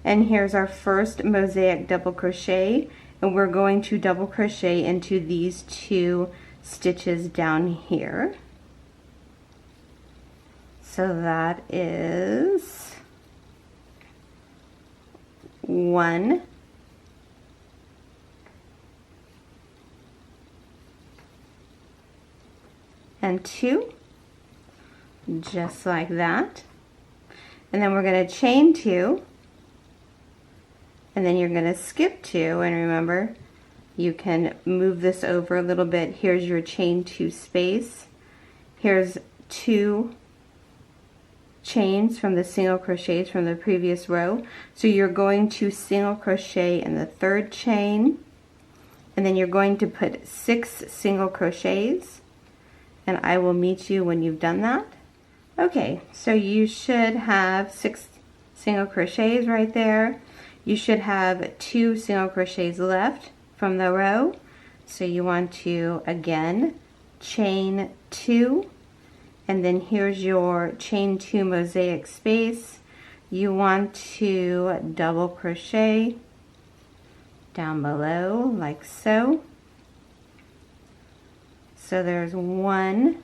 And here's our first mosaic double crochet. And we're going to double crochet into these 2 stitches down here. So that is 1, and 2, just like that. And then we're going to chain 2, and then you're going to skip 2, and remember, you can move this over a little bit. Here's your chain 2 space. Here's 2 chains from the single crochets from the previous row. So you're going to single crochet in the 3rd chain, and then you're going to put 6 single crochets, and I will meet you when you've done that. Okay, so you should have 6 single crochets right there. You should have 2 single crochets left from the row. So you want to, again, chain 2, and then here's your chain 2 mosaic space. You want to double crochet down below like so. So there's 1,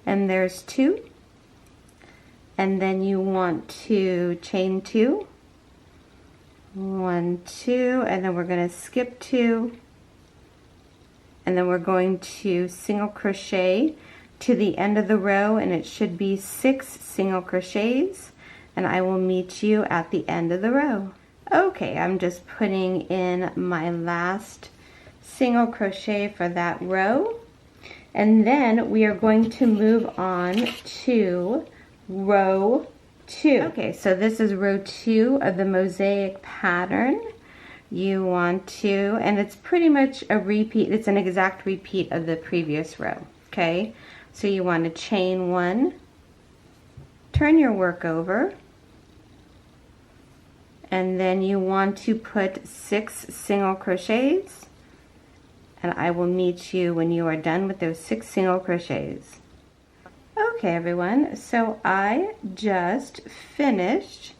and there's 2, and then you want to chain 2, 1, 2, and then we're going to skip 2, and then we're going to single crochet to the end of the row, and it should be 6 single crochets, and I will meet you at the end of the row. Okay, I'm just putting in my last single crochet for that row, and then we are going to move on to row 2. Okay, so this is row 2 of the mosaic pattern. You want to, and it's pretty much a repeat, it's an exact repeat of the previous row. Okay, so you want to chain 1, turn your work over, and then you want to put 6 single crochets, and I will meet you when you are done with those 6 single crochets. Okay everyone, so I just finished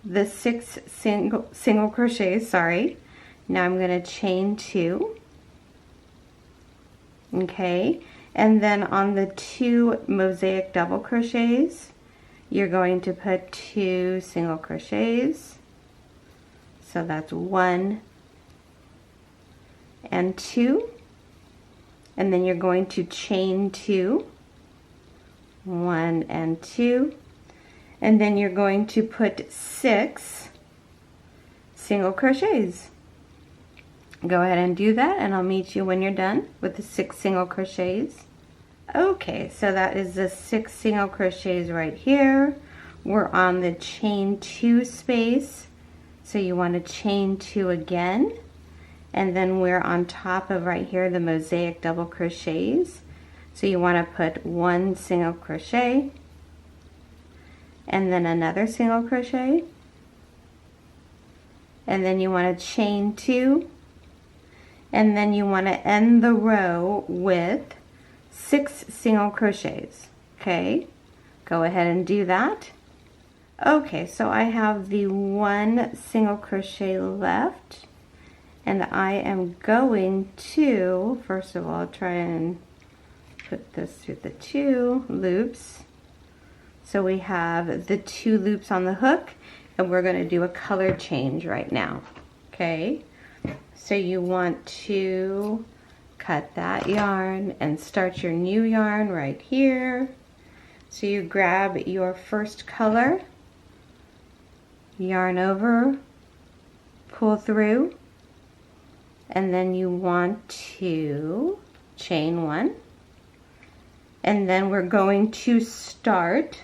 the 6 single crochets, sorry. Now I'm going to chain 2. Okay, and then on the 2 mosaic double crochets, you're going to put 2 single crochets. So that's 1 and 2. And then you're going to chain 2. 1 and 2. And then you're going to put 6 single crochets. Go ahead and do that, and I'll meet you when you're done with the 6 single crochets. Okay, so that is the 6 single crochets right here. We're on the chain 2 space, so you want to chain 2 again, and then we're on top of right here the mosaic double crochets, so you want to put 1 single crochet and then another single crochet, and then you want to chain 2, and then you want to end the row with 6 single crochets. Okay, go ahead and do that. Okay, so I have the 1 single crochet left, and I am going to, first of all, try and put this through the 2 loops. So we have the 2 loops on the hook, and we're going to do a color change right now. Okay, so you want to cut that yarn and start your new yarn right here. So you grab your first color, yarn over, pull through, and then you want to chain 1, and then we're going to start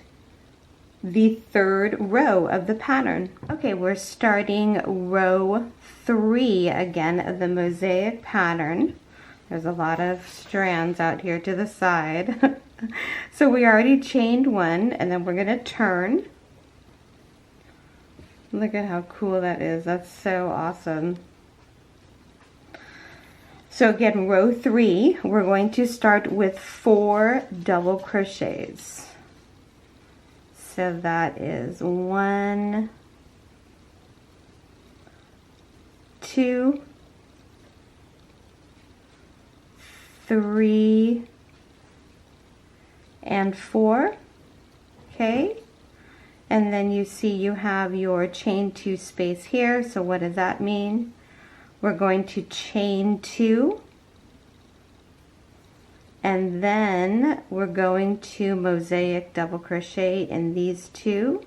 the 3rd row of the pattern. Okay, we're starting row 3 again of the mosaic pattern. There's a lot of strands out here to the side. So we already chained 1, and then we're going to turn. Look at how cool that is. That's so awesome. So again, row 3, we're going to start with 4 double crochets. So that is 1, 2, 3, and 4. Okay, and then you see you have your chain 2 space here. So what does that mean? We're going to chain 2, and then we're going to mosaic double crochet in these 2.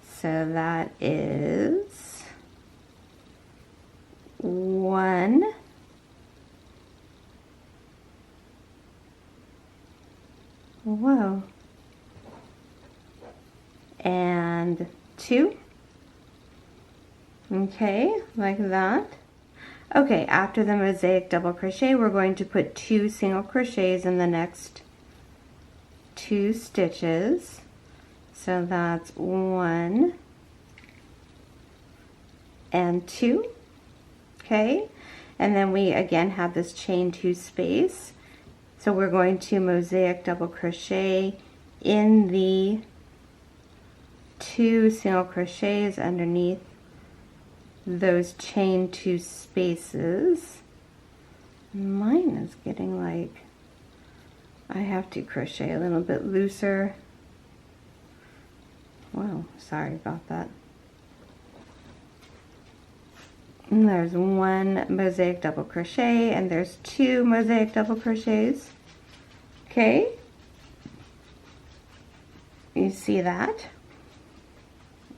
So that is 1, whoa, and 2. Okay, like that. Okay, after the mosaic double crochet, we're going to put 2 single crochets in the next 2 stitches. So that's 1 and 2. Okay, and then we again have this chain 2 space. So we're going to mosaic double crochet in the 2 single crochets underneath those chain 2 spaces. Mine is getting like, I have to crochet a little bit looser. Whoa, sorry about that. And there's 1 mosaic double crochet, and there's 2 mosaic double crochets. Okay, you see that?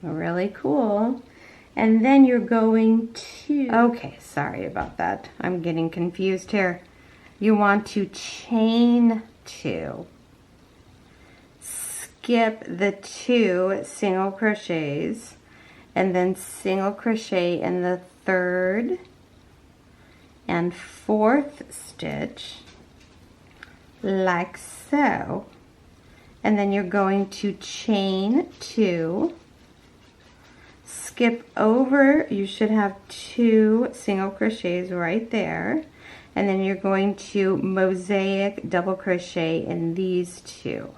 Really cool. And then you're going to, okay, sorry about that. I'm getting confused here. You want to chain 2. Skip the 2 single crochets, and then single crochet in the 3rd and 4th stitch, like so. And then you're going to chain 2, skip over, you should have 2 single crochets right there, and then you're going to mosaic double crochet in these 2.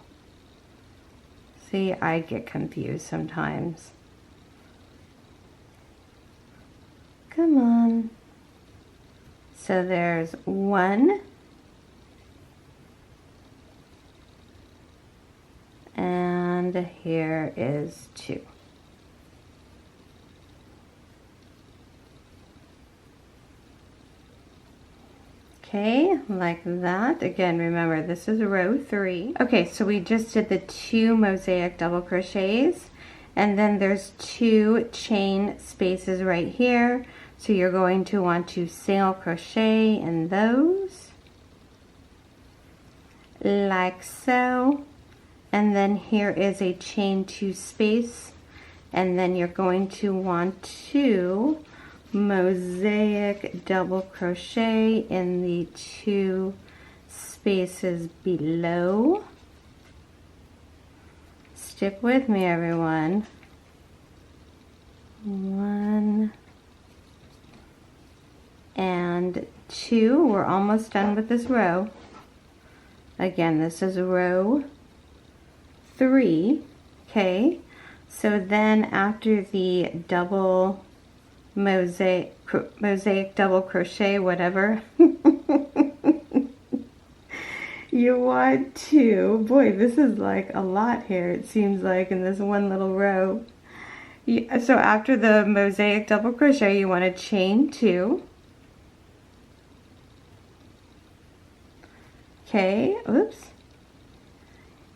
See, I get confused sometimes. Come on. So there's 1, and here is 2. Okay, like that. Again, remember this is row 3. Okay, so we just did the 2 mosaic double crochets, and then there's 2 chain spaces right here. So you're going to want to single crochet in those, like so. And then here is a chain 2 space, and then you're going to want to mosaic double crochet in the 2 spaces below. Stick with me, everyone. 1 and 2. We're almost done with this row. Again, this is row 3. Okay, so then after the double mosaic double crochet, whatever, you want to, boy, this is like a lot here, it seems like, in this one little row. So after the mosaic double crochet, you want to chain 2. Okay, oops.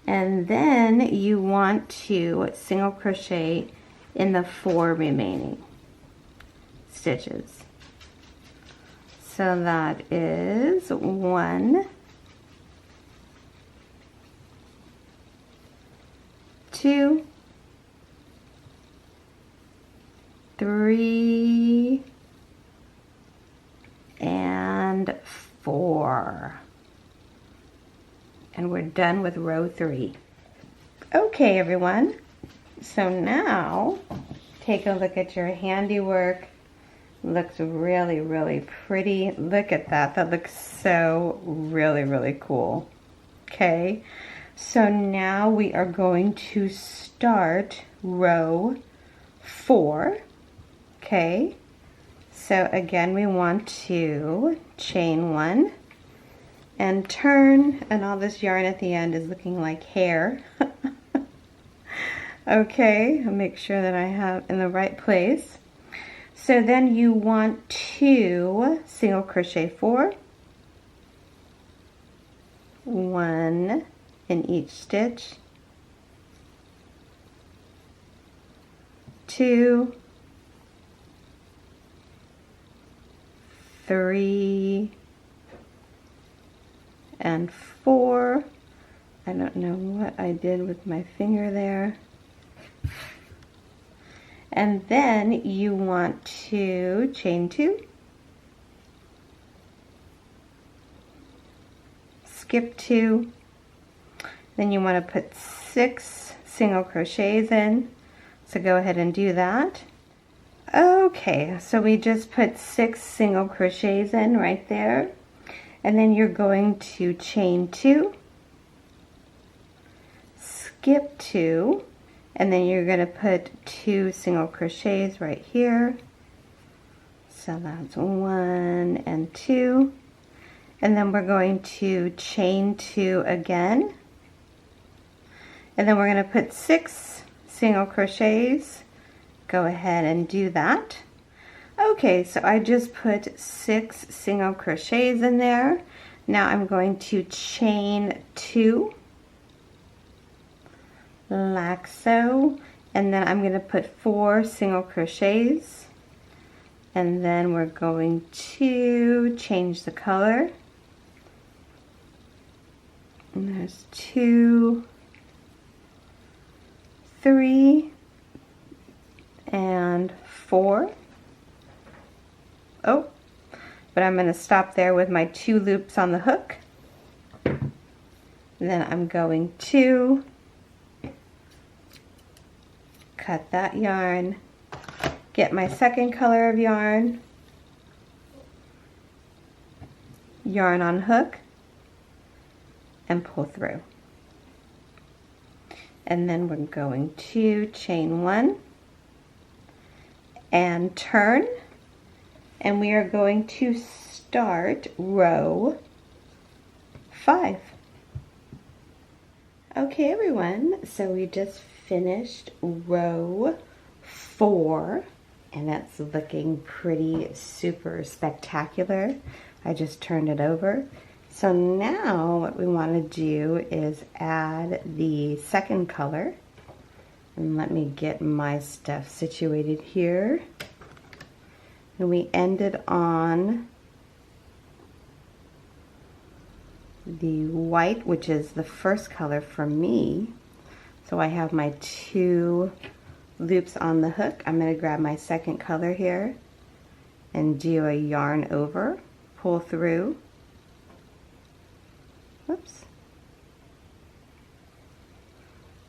And then you want to single crochet in the 4 remaining stitches. So that is 1, 2, 3, and 4. And we're done with row 3. Okay, everyone. So now take a look at your handiwork. Looks really, really pretty. Look at that. That looks so really cool. Okay. So now we are going to start row 4. Okay. So again, we want to chain 1 and turn, and all this yarn at the end is looking like hair. Okay, I'll make sure that I have in the right place. So then you want to single crochet 4, 1 in each stitch, 2, 3, and 4. I don't know what I did with my finger there. And then you want to chain 2, skip 2, then you want to put 6 single crochets in, so go ahead and do that. Okay, so we just put 6 single crochets in right there, and then you're going to chain 2, skip 2, and then you're going to put 2 single crochets right here. So that's 1 and 2. And then we're going to chain 2 again. And then we're going to put 6 single crochets. Go ahead and do that. Okay, so I just put 6 single crochets in there. Now I'm going to chain 2. Like so, and then I'm going to put 4 single crochets, and then we're going to change the color. And there's 2, 3, and 4. Oh, but I'm going to stop there with my 2 loops on the hook. And then I'm going to cut that yarn get my second color of yarn, yarn on hook, and pull through. And then we're going to chain 1 and turn, and we are going to start row 5. Okay everyone, so we just finished row 4 and that's looking pretty super spectacular. I just turned it over. So now what we want to do is add the second color. And let me get my stuff situated here. And we ended on the white, which is the first color for me. So I have my 2 loops on the hook. I'm going to grab my second color here and do a yarn over, pull through. Whoops.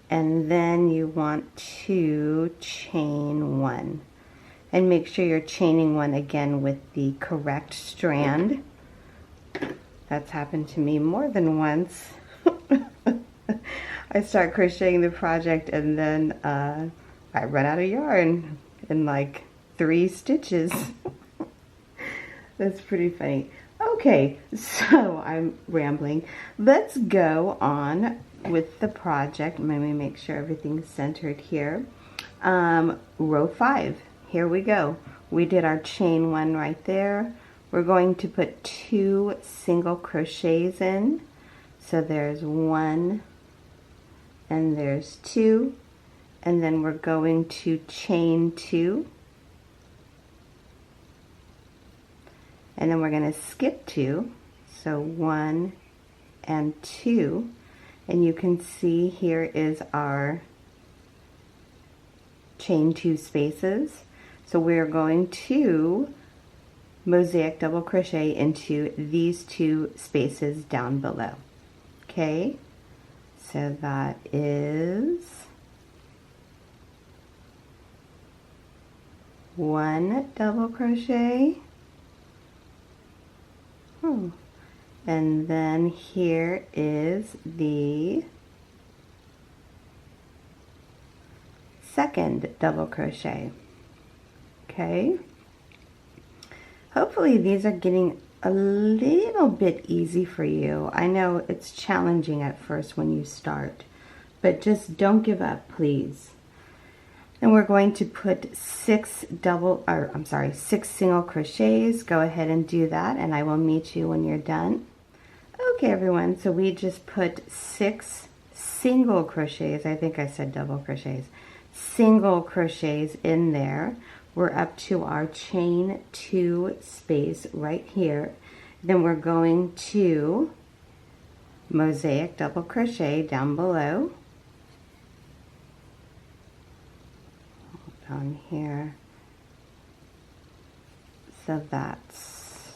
And then you want to chain 1 and make sure you're chaining 1 again with the correct strand. That's happened to me more than once. I start crocheting the project and then I run out of yarn in like 3 stitches. That's pretty funny. Okay, so I'm rambling. Let's go on with the project. Let me make sure everything's centered here. Row 5, here we go. We did our chain 1 right there. We're going to put 2 single crochets in. So there's 1 and there's 2, and then we're going to chain 2. And then we're going to skip 2, so 1 and 2, and you can see here is our chain 2 spaces. So we're going to mosaic double crochet into these 2 spaces down below. Okay, so that is 1 double crochet. And then here is the second double crochet. Okay. Hopefully these are getting a little bit easy for you. I know it's challenging at first when you start, but just don't give up, please. And we're going to put 6 single crochets. Go ahead and do that, and I will meet you when you're done. Okay, everyone, so we just put 6 single crochets. I think I said double crochets. Single crochets in there. We're up to our chain 2 space right here. Then we're going to mosaic double crochet down below. On here, so that's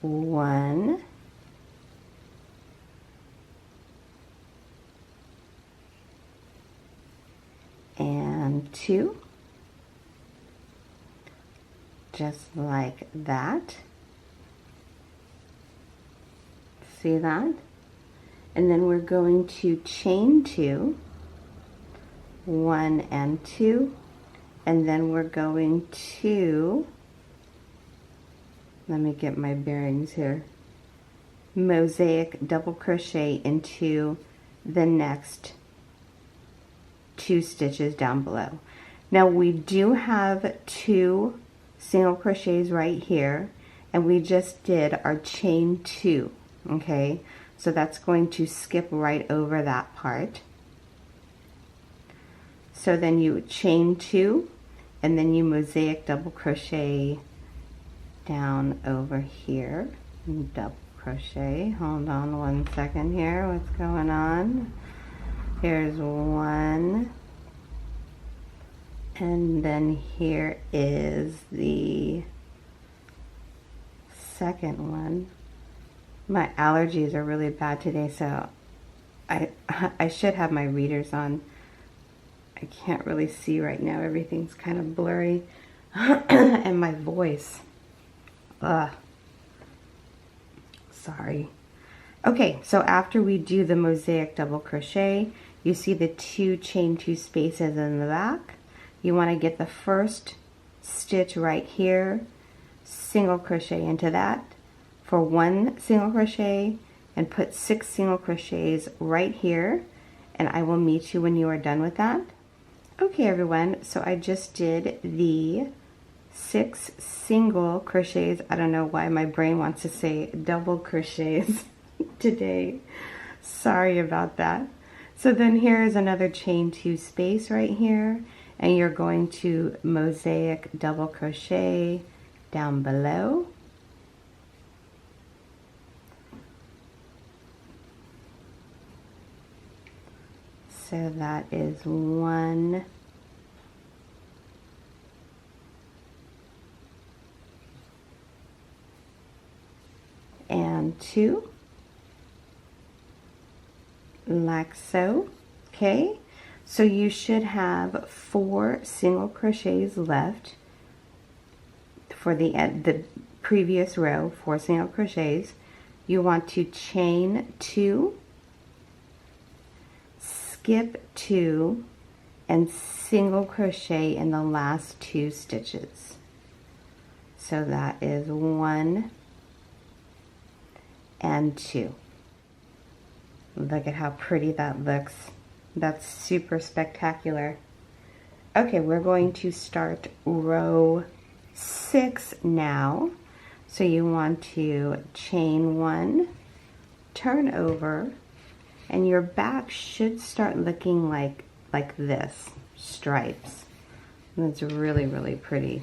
1 and 2, just like that. See that? And then we're going to chain 2, 1 and 2, and then we're going to, let me get my bearings here, mosaic double crochet into the next 2 stitches down below. Now we do have 2 single crochets right here, and we just did our chain 2, okay? So that's going to skip right over that part. So then you chain 2 and then you mosaic double crochet down over here. Double crochet. Hold on 1 second here. What's going on? Here's 1. And then here is the second one. My allergies are really bad today, so I should have my readers on. I can't really see right now. Everything's kind of blurry. And my voice. Sorry. Okay, so after we do the mosaic double crochet, you see the 2 chain 2 spaces in the back. You want to get the first stitch right here, single crochet into that for 1 single crochet, and put 6 single crochets right here, and I will meet you when you are done with that. Okay everyone, so I just did the 6 single crochets. I don't know why my brain wants to say double crochets today. Sorry about that. So then here is another chain 2 space right here, and you're going to mosaic double crochet down below. So that is 1, and 2, like so. Okay, so you should have 4 single crochets left for the previous row, 4 single crochets. You want to chain 2, skip 2, and single crochet in the last 2 stitches. So that is 1 and 2. Look at how pretty that looks. That's super spectacular. Okay, we're going to start row 6 now. So you want to chain 1, turn over, and your back should start looking like this, stripes. That's really, really pretty.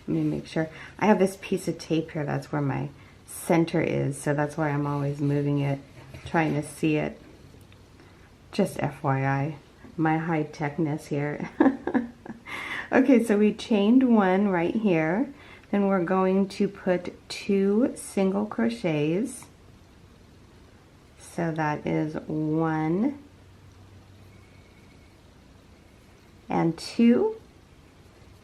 Let me make sure. I have this piece of tape here, that's where my center is, so that's why I'm always moving it, trying to see it. Just FYI, my high-techness here. Okay, so we chained 1 right here. Then we're going to put 2 single crochets. So that is 1 and 2.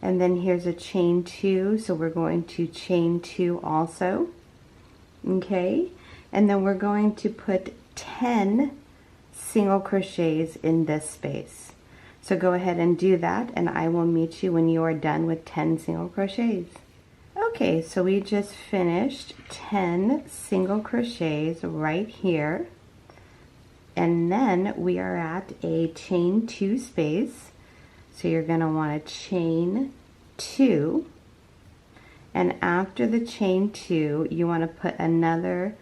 And then here's a chain 2, so we're going to chain 2 also. Okay, and then we're going to put 10 single crochets in this space. So go ahead and do that, and I will meet you when you are done with 10 single crochets. Okay, so we just finished 10 single crochets right here, and then we are at a chain 2 space. So you're going to want to chain 2, and after the chain 2 you want to put another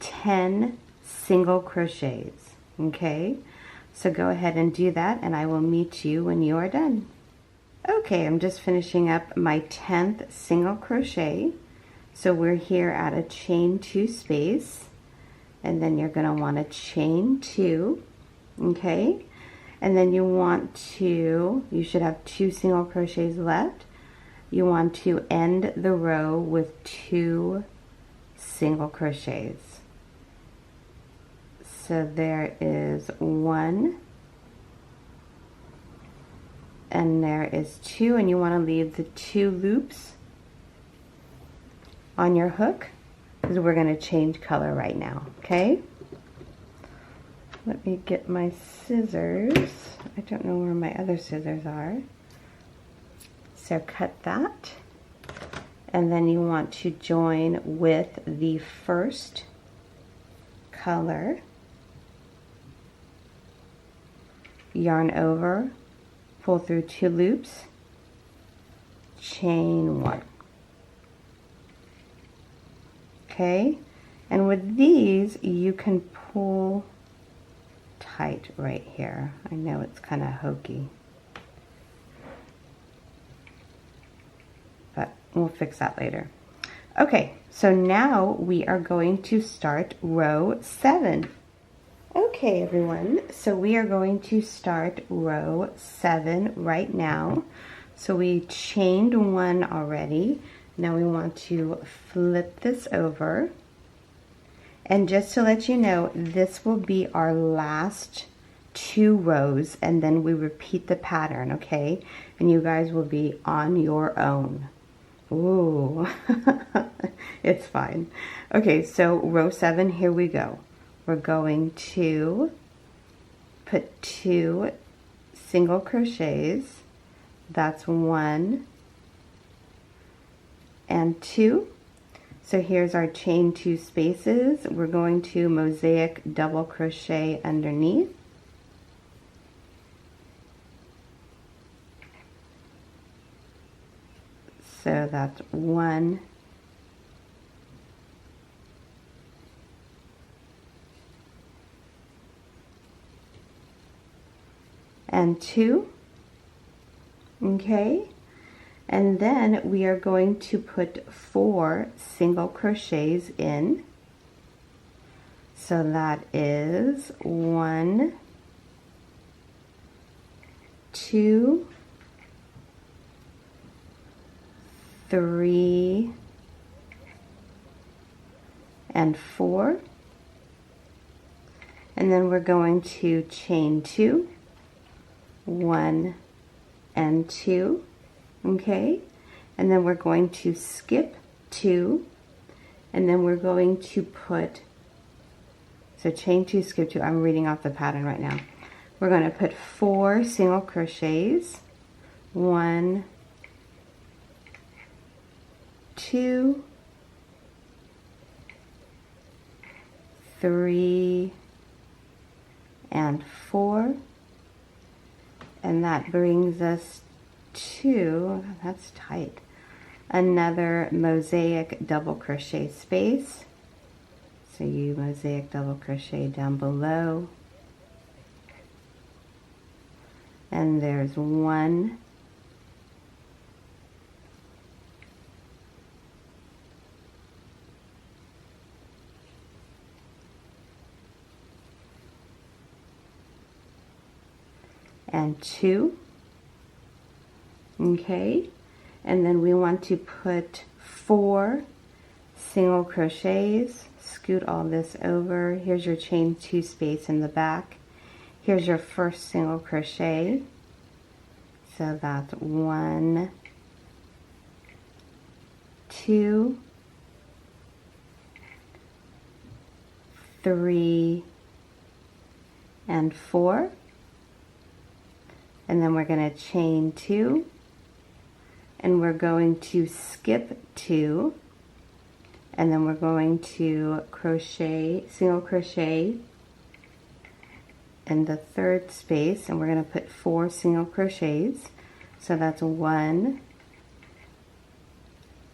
10 single crochets. Okay, so go ahead and do that, and I will meet you when you are done. Okay, I'm just finishing up my 10th single crochet. So we're here at a chain 2 space, and then you're going to want to chain 2. Okay, and then you should have 2 single crochets left. You want to end the row with 2 single crochets. So there is 1, and there is 2, and you want to leave the 2 loops on your hook because we're going to change color right now. Okay, let me get my scissors. I don't know where my other scissors are. So cut that, and then you want to join with the first color, yarn over, pull through 2 loops, chain 1. Okay, and with these you can pull tight right here. I know it's kind of hokey, but we'll fix that later. Okay, so now we are going to start row 7. Okay everyone, so we are going to start row 7 right now. So we chained 1 already. Now we want to flip this over, And just to let you know, this will be our last 2 rows, and then we repeat the pattern, okay? And you guys will be on your own. Ooh, it's fine. Okay, so row 7, here we go. We're going to put 2 single crochets. That's 1 and 2. So here's our chain 2 spaces. We're going to mosaic double crochet underneath. So that's 1 and 2. Okay, and then we are going to put 4 single crochets in. So that is 1, 2, 3, and 4. And then we're going to chain 2, 1 and 2, okay? And then we're going to skip 2, and then we're going to put, so chain 2, skip 2, I'm reading off the pattern right now. We're going to put 4 single crochets, 1, 2, 3, and 4. And that brings us to, that's tight, another mosaic double crochet space. So you mosaic double crochet down below. And there's 1, and 2, okay, and then we want to put 4 single crochets. Scoot all this over. Here's your chain 2 space in the back. Here's your first single crochet, so that's 1, 2, 3, and 4. And then we're going to chain 2, and we're going to skip 2, and then we're going to crochet, single crochet in the third space, and we're going to put 4 single crochets. So that's 1,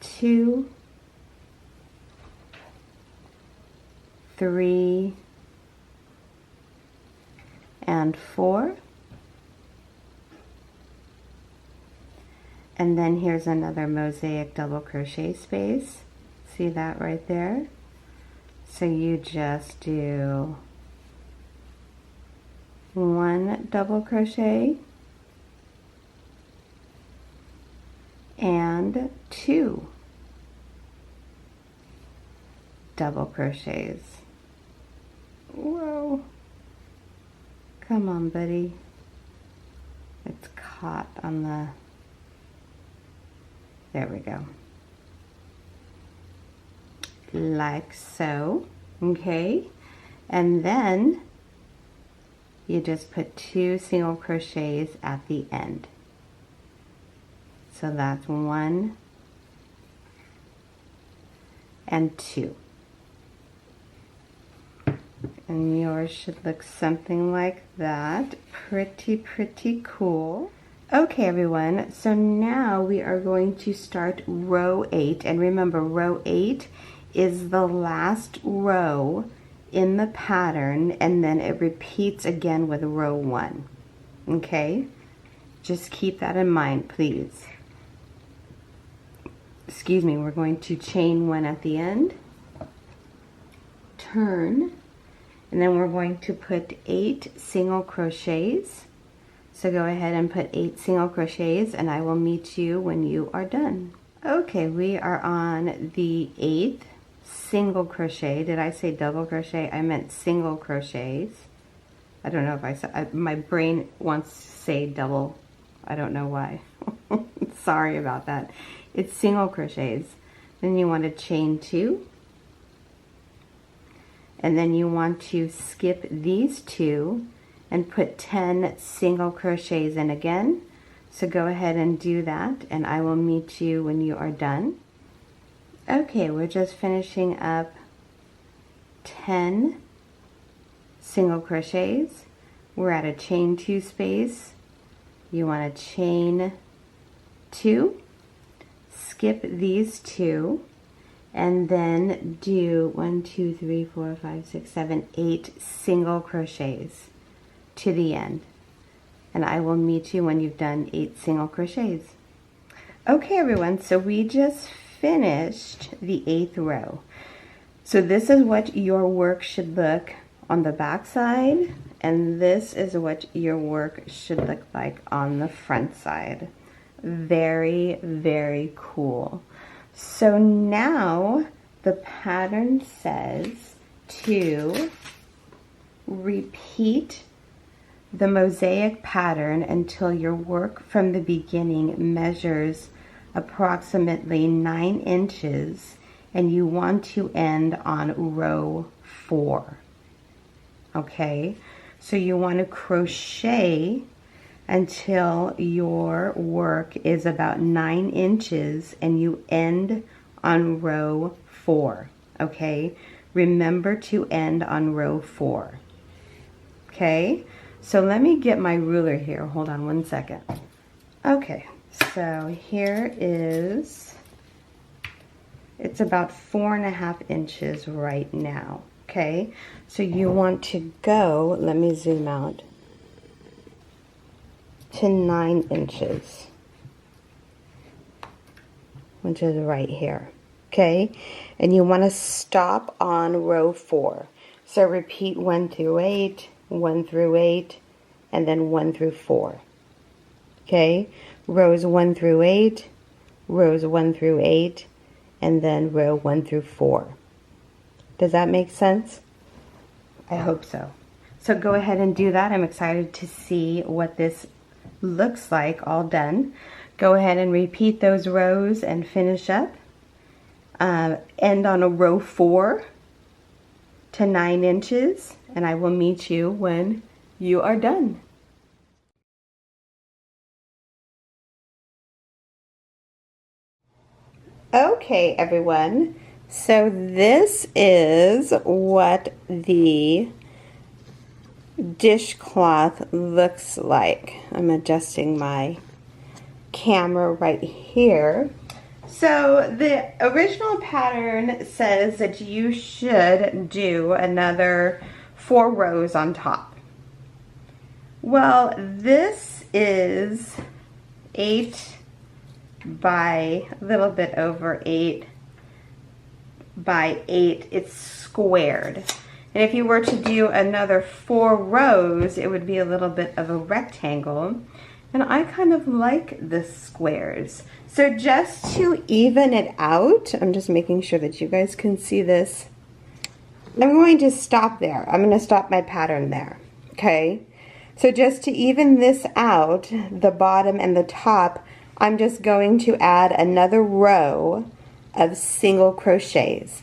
2, 3, and 4. And then here's another mosaic double crochet space. See that right there? So you just do 1 double crochet and 2 double crochets. Whoa. Come on, buddy. It's caught on the... There we go. Like so, okay? And then you just put 2 single crochets at the end. So that's 1 and 2. And yours should look something like that. Pretty cool. Okay everyone, so now we are going to start row 8, and remember row 8 is the last row in the pattern, and then it repeats again with row 1, okay? Just keep that in mind, please. Excuse me, we're going to chain 1 at the end, turn, and then we're going to put 8 single crochets. So go ahead and put 8 single crochets, and I will meet you when you are done. Okay, we are on the 8th single crochet. Did I say double crochet? I meant single crochets. I don't know if I said, my brain wants to say double. I don't know why. Sorry about that. It's single crochets. Then you want to chain 2. And then you want to skip these 2 and put 10 single crochets in again. So go ahead and do that, and I will meet you when you are done. Okay, we're just finishing up 10 single crochets. We're at a chain 2 space. You want to chain 2, skip these 2, and then do 1, 2, 3, 4, 5, 6, 7, 8 single crochets to the end. And I will meet you when you've done 8 single crochets. Okay everyone, so we just finished the 8th row. So this is what your work should look on the back side, and this is what your work should look like on the front side. Very, very cool. So now the pattern says to repeat the mosaic pattern until your work from the beginning measures approximately 9 inches and you want to end on row 4. Okay, so you want to crochet until your work is about 9 inches and you end on row 4. Okay, remember to end on row 4. Okay, so let me get my ruler here. Hold on one second. Okay, so here is, it's about 4.5 inches right now. Okay, so you want to go, let me zoom out, to 9 inches, which is right here. Okay, and you want to stop on row 4. So repeat 1 through 8, 1 through 8, and then 1 through 4. Okay, rows 1 through 8, rows 1 through 8, and then row 1 through 4. Does that make sense? I hope so. So go ahead and do that. I'm excited to see what this looks like all done. Go ahead and repeat those rows and finish up. End on a row 4 to 9 inches, and I will meet you when you are done. Okay, everyone. So this is what the dishcloth looks like. I'm adjusting my camera right here. So the original pattern says that you should do another 4 rows on top. Well, this is 8 by a little bit over 8 by 8. It's squared. And if you were to do another 4 rows, it would be a little bit of a rectangle. And I kind of like the squares. So just to even it out, I'm just making sure that you guys can see this. I'm going to stop there. I'm going to stop my pattern there. Okay. So just to even this out, the bottom and the top, I'm just going to add another row of single crochets.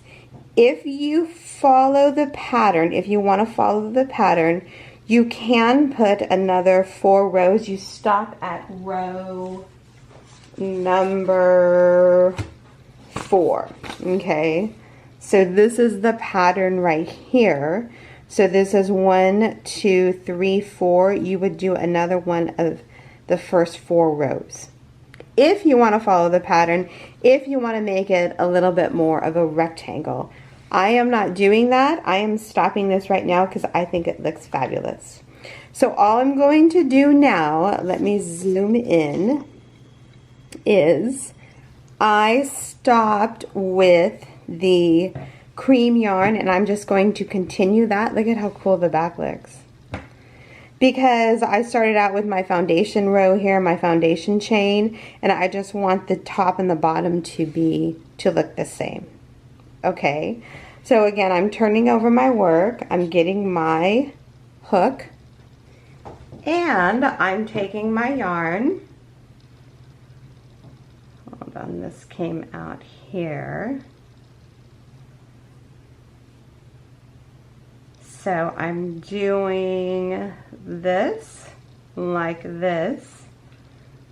If you follow the pattern, if you want to follow the pattern, you can put another 4 rows. You stop at row number 4. Okay, so this is the pattern right here. So this is 1, 2, 3, 4. You would do another one of the first 4 rows. If you want to follow the pattern, if you want to make it a little bit more of a rectangle. I am not doing that. I am stopping this right now because I think it looks fabulous. So all I'm going to do now, let me zoom in, is I stopped with the cream yarn and I'm just going to continue that. Look at how cool the back looks. Because I started out with my foundation row here, my foundation chain, and I just want the top and the bottom to look the same. okay? So again, I'm turning over my work, I'm getting my hook, and I'm taking my yarn. Hold on, this came out here. So I'm doing this like this.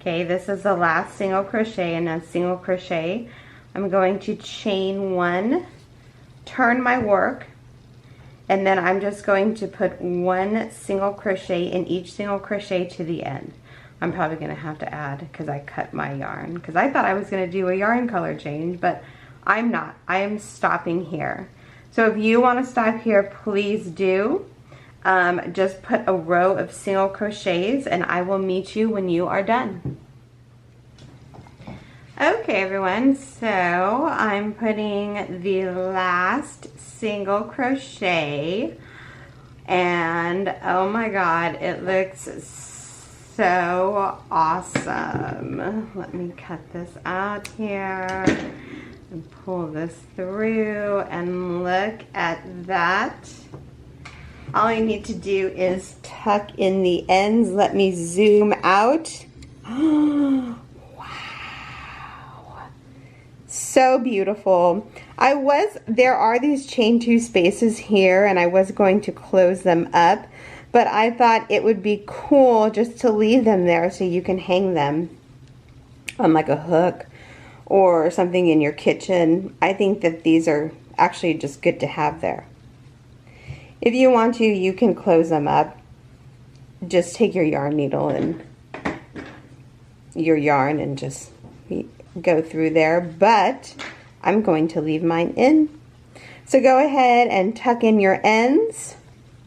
Okay, this is the last single crochet, and then single crochet. I'm going to chain one, turn my work, and then I'm just going to put one single crochet in each single crochet to the end. I'm probably going to have to add because I cut my yarn, because I thought I was going to do a yarn color change, but I'm not. I am stopping here. So if you want to stop here, please do. Just put a row of single crochets and I will meet you when you are done. Okay everyone, so I'm putting the last single crochet, and oh my god, it looks so awesome. Let me cut this out here and pull this through, and look at that. All I need to do is tuck in the ends. Let me zoom out. Wow. So beautiful. There are these chain two spaces here, and I was going to close them up, but I thought it would be cool just to leave them there so you can hang them on like a hook or something in your kitchen. I think that these are actually just good to have there. If you want to, you can close them up. Just take your yarn needle and your yarn and just go through there, but I'm going to leave mine in. So go ahead and tuck in your ends.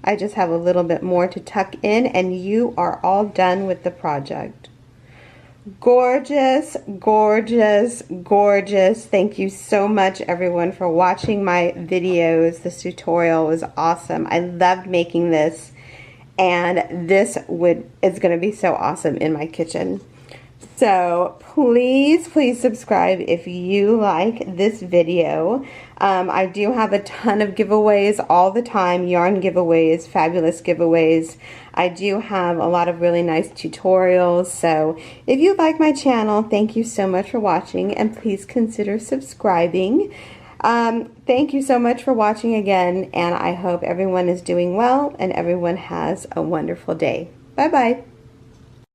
I just have a little bit more to tuck in, and you are all done with the project. Gorgeous, gorgeous, gorgeous. Thank you so much everyone for watching my videos. This tutorial was awesome. I loved making this, and this is going to be so awesome in my kitchen. So please, please subscribe if you like this video. I do have a ton of giveaways all the time, yarn giveaways, fabulous giveaways. I do have a lot of really nice tutorials. So if you like my channel, thank you so much for watching, and please consider subscribing. Thank you so much for watching again, and I hope everyone is doing well and everyone has a wonderful day. Bye-bye.